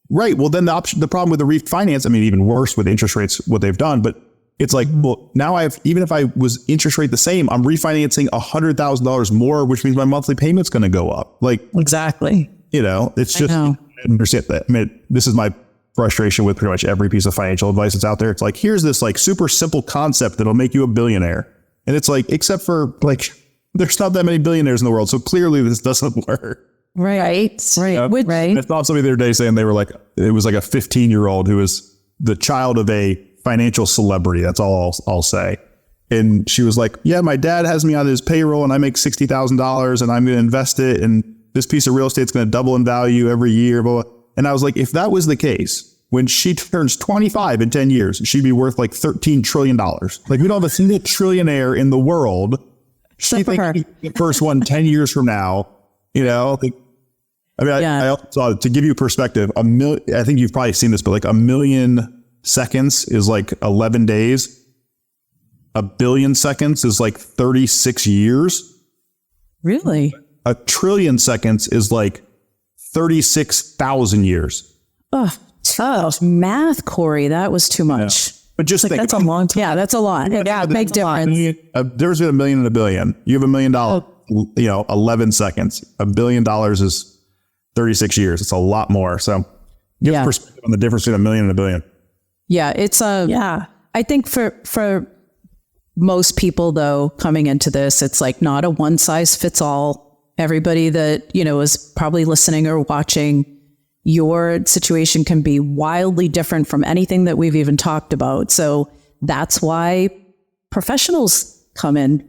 Well, then the problem with the refinance, I mean, even worse with interest rates, what they've done, but it's like, well, now even if I was interest rate the same, I'm refinancing $100,000 more, which means my monthly payment's going to go up. Like, exactly. You know, it's just, I understand that. I mean, this is my frustration with pretty much every piece of financial advice that's out there. It's like, here's this like super simple concept that'll make you a billionaire. And it's like, except for like, there's not that many billionaires in the world. So clearly this doesn't work. Right. I saw somebody the other day saying they were like, it was like a 15-year-old who was the child of a financial celebrity. That's all I'll say. And she was like, yeah, my dad has me on his payroll and I make $60,000 and I'm going to invest it. And this piece of real estate's going to double in value every year. Blah, blah. And I was like, if that was the case, when she turns 25 in 10 years, she'd be worth like $13 trillion. Like, we don't have a single trillionaire in the world. She thinks the first one 10 years from now, you know, I also saw, to give you perspective, I think you've probably seen this, but like 1 million seconds is like 11 days. 1 billion seconds is like 36 years. Really? 1 trillion seconds is like 36,000 years. Oh, tough math, Cory. That was too much. Yeah. But just think, that's a long time. Yeah, that's a lot. Yeah, big difference. There's been 1 million and 1 billion. You have $1 million, you know, 11 seconds. $1 billion is 36 years. It's a lot more. So give perspective on the difference between 1 million and 1 billion. Yeah, it's I think for most people though, coming into this, it's like not a one size fits all. Everybody that, you know, is probably listening or watching, your situation can be wildly different from anything that we've even talked about. So that's why professionals come in.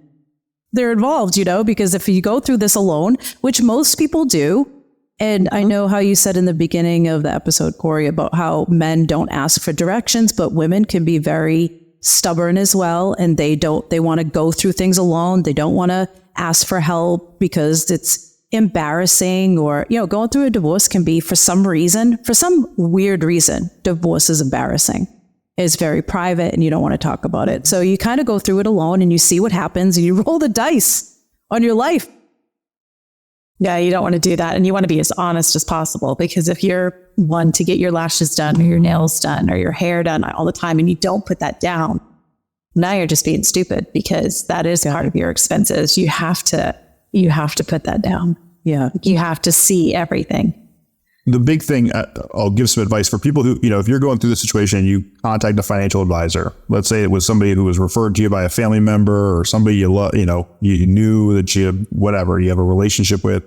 They're involved, you know, because if you go through this alone, which most people do, and I know how you said in the beginning of the episode, Cory, about how men don't ask for directions, but women can be very stubborn as well. And they want to go through things alone. They don't want to ask for help because it's embarrassing, or, you know, going through a divorce can be, for some weird reason, divorce is embarrassing. It's very private and you don't want to talk about it. So you kind of go through it alone and you see what happens and you roll the dice on your life. Yeah, you don't want to do that. And you want to be as honest as possible, because if you're one to get your lashes done or your nails done or your hair done all the time and you don't put that down, now you're just being stupid, because that is part of your expenses. You have to put that down. Yeah. You have to see everything. The big thing, I'll give some advice for people who, you know, if you're going through this situation and you contact a financial advisor, let's say it was somebody who was referred to you by a family member or somebody you love, you know, you knew that you have a relationship with,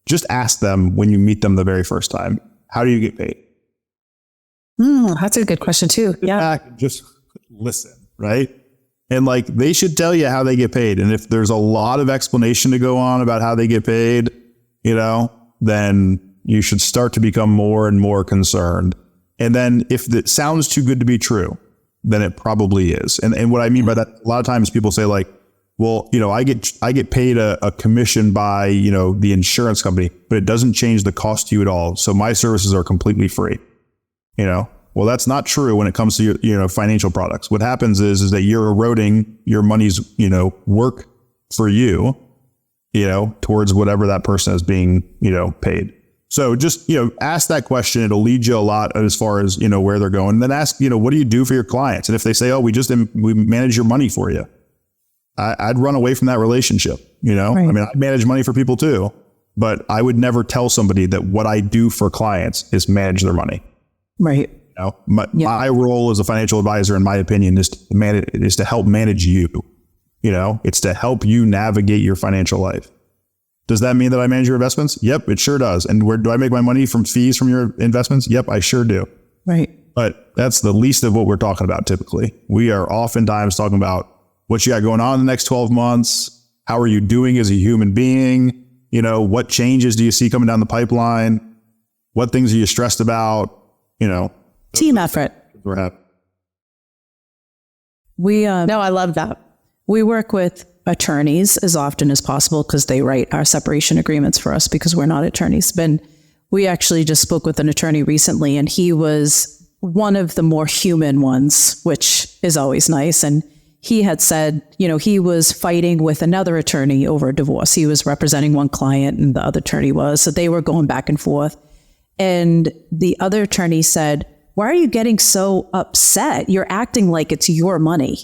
just ask them when you meet them the very first time, how do you get paid? That's a good question too. Yeah. Just listen, right? And like, they should tell you how they get paid. And if there's a lot of explanation to go on about how they get paid, you know, then you should start to become more and more concerned. And then if it sounds too good to be true, then it probably is. And what I mean by that, a lot of times people say like, well, you know, I get paid a commission by, you know, the insurance company, but it doesn't change the cost to you at all. So my services are completely free, you know? Well, that's not true when it comes to your, you know, financial products. What happens is that you're eroding your money's, you know, work for you, you know, towards whatever that person is being, you know, paid. So just, you know, ask that question. It'll lead you a lot as far as, you know, where they're going. And then ask, you know, what do you do for your clients? And if they say, oh, we manage your money for you, I'd run away from that relationship. You know, right. I mean, I manage money for people too, but I would never tell somebody that what I do for clients is manage their money. Right. You know, my role as a financial advisor, in my opinion, is to help manage you. You know, it's to help you navigate your financial life. Does that mean that I manage your investments? Yep, it sure does. And where do I make my money from fees from your investments? Yep, I sure do. Right. But that's the least of what we're talking about typically. We are oftentimes talking about what you got going on in the next 12 months. How are you doing as a human being? You know, what changes do you see coming down the pipeline? What things are you stressed about? You know, Team effort. we're happy. No, I love that. We work with attorneys as often as possible because they write our separation agreements for us because we're not attorneys. But we actually just spoke with an attorney recently, and he was one of the more human ones, which is always nice. And he had said, you know, he was fighting with another attorney over a divorce. He was representing one client and the other attorney was. So they were going back and forth. And the other attorney said, why are you getting so upset? You're acting like it's your money.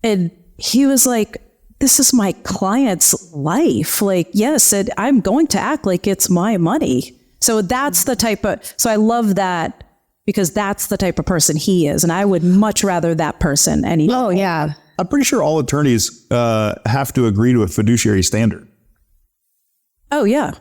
And he was like, this is my client's life. Like, yes, I'm going to act like it's my money. So that's the type of, so I love that because that's the type of person he is. And I would much rather that person. Oh, yeah. I'm pretty sure all attorneys have to agree to a fiduciary standard. Oh, yeah.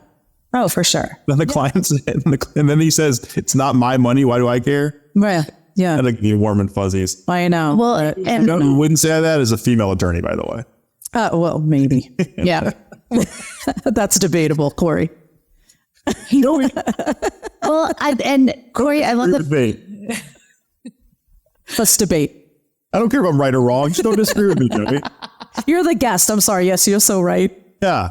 Oh, for sure. Then the client said, and then he says, it's not my money. Why do I care? Right. Yeah. That'd be warm and fuzzies. I know. Well, You know who wouldn't say that is a female attorney, by the way. Well, maybe. yeah. That's debatable, Cory. Well, and Cory, I love the Debate. Let's debate. I don't care if I'm right or wrong. Just don't disagree with me, Joey. You're the guest. I'm sorry. Yes, you're so right. Yeah.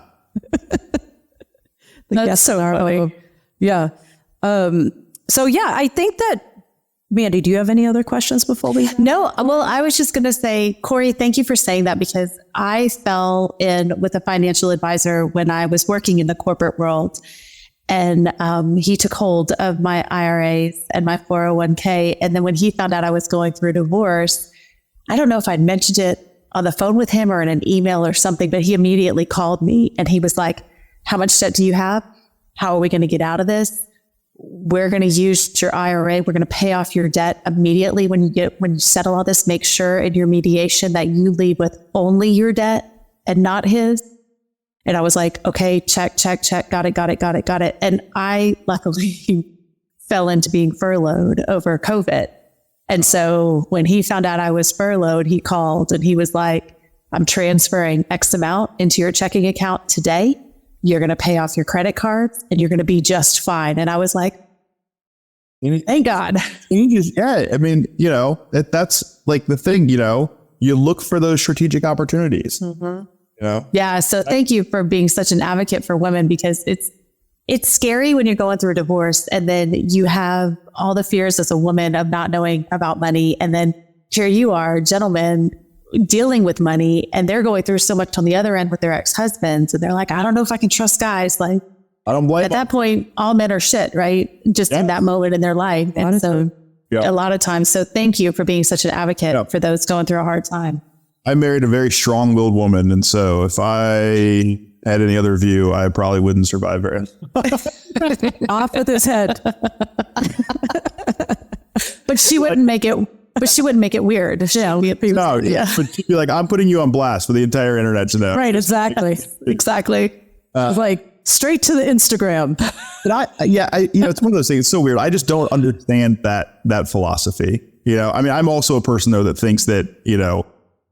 The guest so yeah. So yeah, I think that, Mandy, do you have any other questions before we? No, well, I was just going to say, Cory, thank you for saying that because I fell in with a financial advisor when I was working in the corporate world. And he took hold of my IRAs and my 401k. And then when he found out I was going through a divorce, I don't know if I'd mentioned it on the phone with him or in an email or something, but he immediately called me and he was like, how much debt do you have? How are we going to get out of this? We're going to use your IRA. We're going to pay off your debt immediately when you settle all this. Make sure in your mediation that you leave with only your debt and not his. And I was like, okay, check. Got it. And I luckily fell into being furloughed over COVID. And so when he found out I was furloughed, he called and he was like, I'm transferring X amount into your checking account today. You're going to pay off your credit cards and you're going to be just fine. And I was like, thank God. Yeah. I mean, you know, that's like the thing, you know, you look for those strategic opportunities. Mm-hmm. You know? Yeah. So thank you for being such an advocate for women because it's scary when you're going through a divorce and then you have all the fears as a woman of not knowing about money. And then here you are, gentlemen, dealing with money and they're going through so much on the other end with their ex-husbands. And they're like, I don't know if I can trust guys. Like I don't blame at that point, all men are shit, right? Just in that moment in their life. And so a lot of times. So thank you for being such an advocate for those going through a hard time. I married a very strong-willed woman. And so if I had any other view, I probably wouldn't survive very Off with his head. But she wouldn't make it. But she wouldn't make it weird. No, but she'd be like, I'm putting you on blast for the entire internet to know. Right, exactly. Like straight to the Instagram. But it's one of those things. It's so weird. I just don't understand that philosophy. You know, I mean, I'm also a person though that thinks that, you know,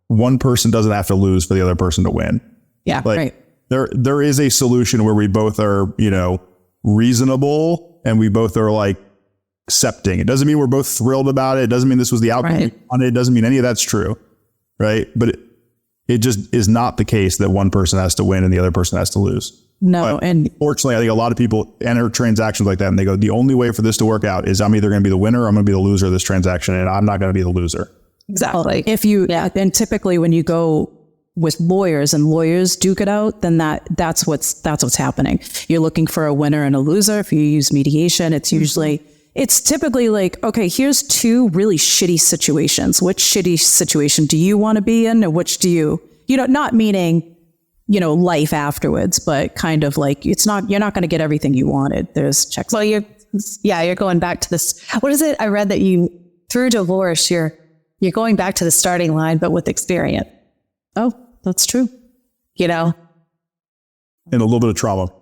one person doesn't have to lose for the other person to win. Yeah, like, right. There is a solution where we both are, you know, reasonable and we both are like accepting. It doesn't mean we're both thrilled about it. It doesn't mean this was the outcome on it. It doesn't mean any of that's true. Right. But it just is not the case that one person has to win and the other person has to lose. No. But and fortunately, I think a lot of people enter transactions like that and they go, the only way for this to work out is I'm either going to be the winner or I'm going to be the loser of this transaction. And I'm not going to be the loser. Exactly. If you, and typically when you go with lawyers and lawyers duke it out, then that's what's happening. You're looking for a winner and a loser. If you use mediation, it's typically like, okay, here's two really shitty situations. Which shitty situation do you want to be in? Or which do you know, not meaning, you know, life afterwards, but kind of like, you're not going to get everything you wanted. There's checks. Well, you're going back to this. What is it? I read that through divorce, you're going back to the starting line, but with experience. Oh, that's true. You know? And a little bit of trauma.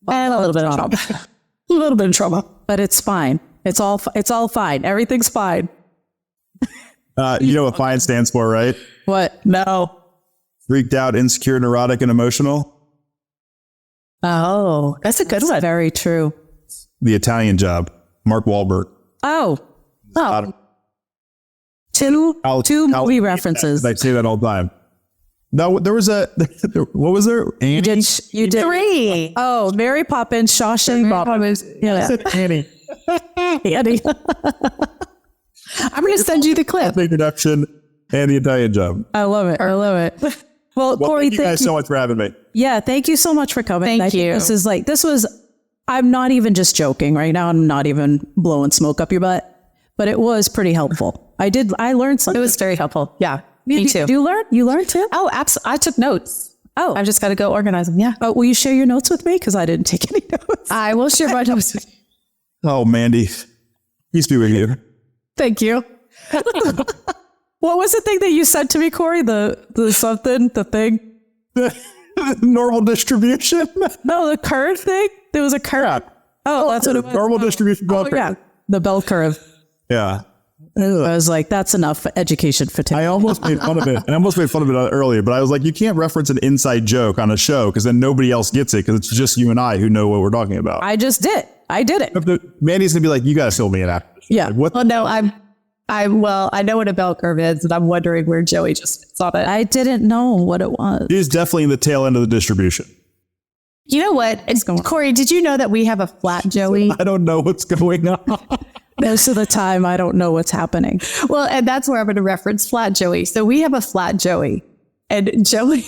And a little bit of trauma. A little bit of trauma. But it's fine. It's all fine. Everything's fine. You know what FINE stands for, right? What? No. Freaked out, insecure, neurotic, and emotional. Oh, that's a good one. Very true. The Italian Job. Mark Wahlberg. Oh. Oh. Two movie references. I say that all the time. No, there was what was there? Annie? You did 3. Oh, Mary Poppins, Shawshank Bobbins. Yeah. Annie. Annie. I'm going to send you the clip. The introduction and the Italian Job. I love it. Well, Cory, thank you guys so much for having me. Yeah, thank you so much for coming. Thank you. I'm not even just joking right now. I'm not even blowing smoke up your butt, but it was pretty helpful. I learned something. It was very helpful. Yeah, me too. You learned too? Oh, absolutely. I took notes. Oh, I've just got to go organize them. Yeah. Oh, will you share your notes with me? Because I didn't take any notes. I will share my notes with you. Oh, Mandy. Peace be with you. Thank you. What was the thing that you said to me, Cory? The thing? Normal distribution? No, the curve thing? There was a curve. Yeah. Oh, that's what it was. Normal distribution bell curve. Yeah, the bell curve. Yeah. I was like, that's enough education for today. I almost made fun of it. And I almost made fun of it earlier, but I was like, you can't reference an inside joke on a show because then nobody else gets it because it's just you and I who know what we're talking about. I just did. I did it. Mandy's going to be like, you got to fill me in after. Yeah. Like, what? Well, no, I know what a bell curve is, and I'm wondering where Joey just fits on it. I didn't know what it was. It is definitely in the tail end of the distribution. You know what? Cory, did you know that we have a flat Joey? I don't know what's going on. Most of the time, I don't know what's happening. Well, and that's where I'm going to reference flat Joey. So we have a flat Joey, and Joey,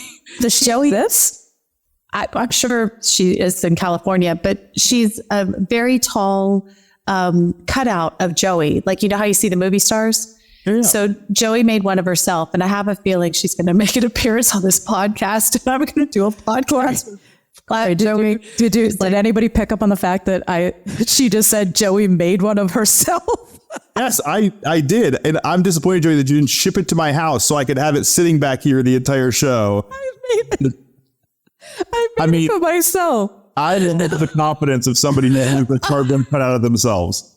I'm sure she is in California, but she's a very tall cutout of Joey. Like, you know how you see the movie stars? Yeah. So Joey made one of herself, and I have a feeling she's going to make an appearance on this podcast, and I'm going to do a podcast with flat Joey. Did anybody pick up on the fact that she just said Joey made one of herself? Yes, I did. And I'm disappointed, Joey, that you didn't ship it to my house so I could have it sitting back here the entire show. I made it for myself. I didn't have the confidence of somebody who could carve them cut out of themselves.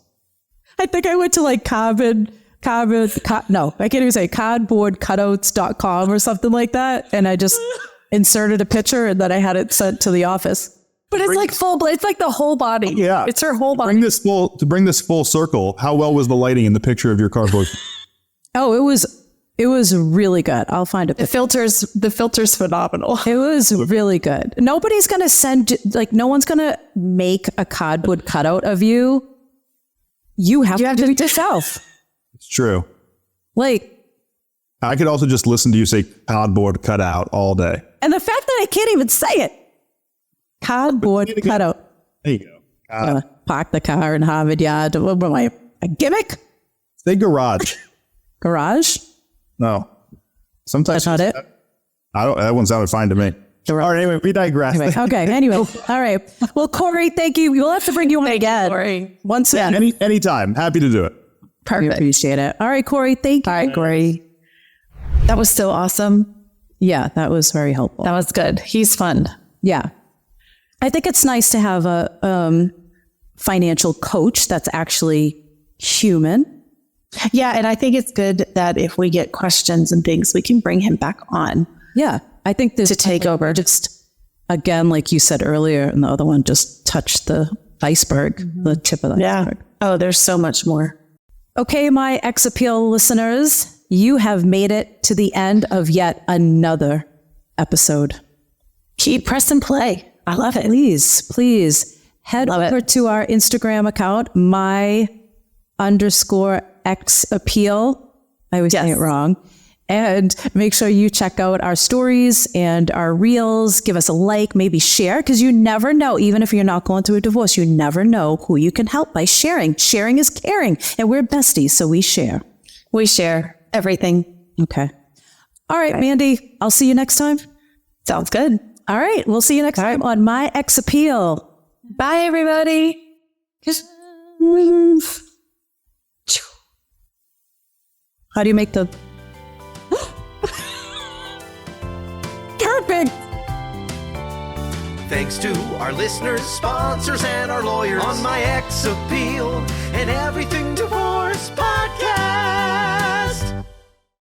I think I went to like cardboardcutouts.com or something like that. And I just inserted a picture and then I had it sent to the office. But it's like it's like the whole body. Yeah. It's her whole body. To bring this full circle, how well was the lighting in the picture of your cardboard? Oh, it was really good. I'll find a picture. The filter's phenomenal. It was really good. Nobody's going to no one's going to make a cardboard cutout of you. You have to do it yourself. It's true. Like, I could also just listen to you say cardboard cutout all day. And the fact that I can't even say it. Cardboard cutout. There you go. Park the car in Harvard Yard. What am I, a gimmick? Say garage. Garage? No. Sometimes that's not it. That one sounded fine to me. All right, anyway, we digress. Anyway. All right. Well, Cory, thank you. We'll have to bring you on again. Cory. Once again. Anytime. Happy to do it. Perfect. We appreciate it. All right, Cory, thank you. All right, Cory. That was so awesome. Yeah, that was very helpful. That was good. He's fun. Yeah. I think it's nice to have a financial coach that's actually human. Yeah, and I think it's good that if we get questions and things, we can bring him back on. Yeah, I think this to take over. Just again, like you said earlier, and the other one just touched the iceberg, the tip of the iceberg. Oh, there's so much more. Okay, my X Appeal listeners, you have made it to the end of yet another episode. Keep press and play. I love it. Please head over to our Instagram account, my_X Appeal. I always say it wrong. And make sure you check out our stories and our reels. Give us a like, maybe share, because you never know, even if you're not going through a divorce, you never know who you can help by sharing. Sharing is caring, and we're besties, so we share. We share everything. Okay. All right, Mandy, I'll see you next time. Sounds good. All right, we'll see you next time on My X Appeal. Bye, everybody. How do you make the... Perfect! Thanks to our listeners, sponsors, and our lawyers on My Ex Appeal and Everything Divorce Podcast.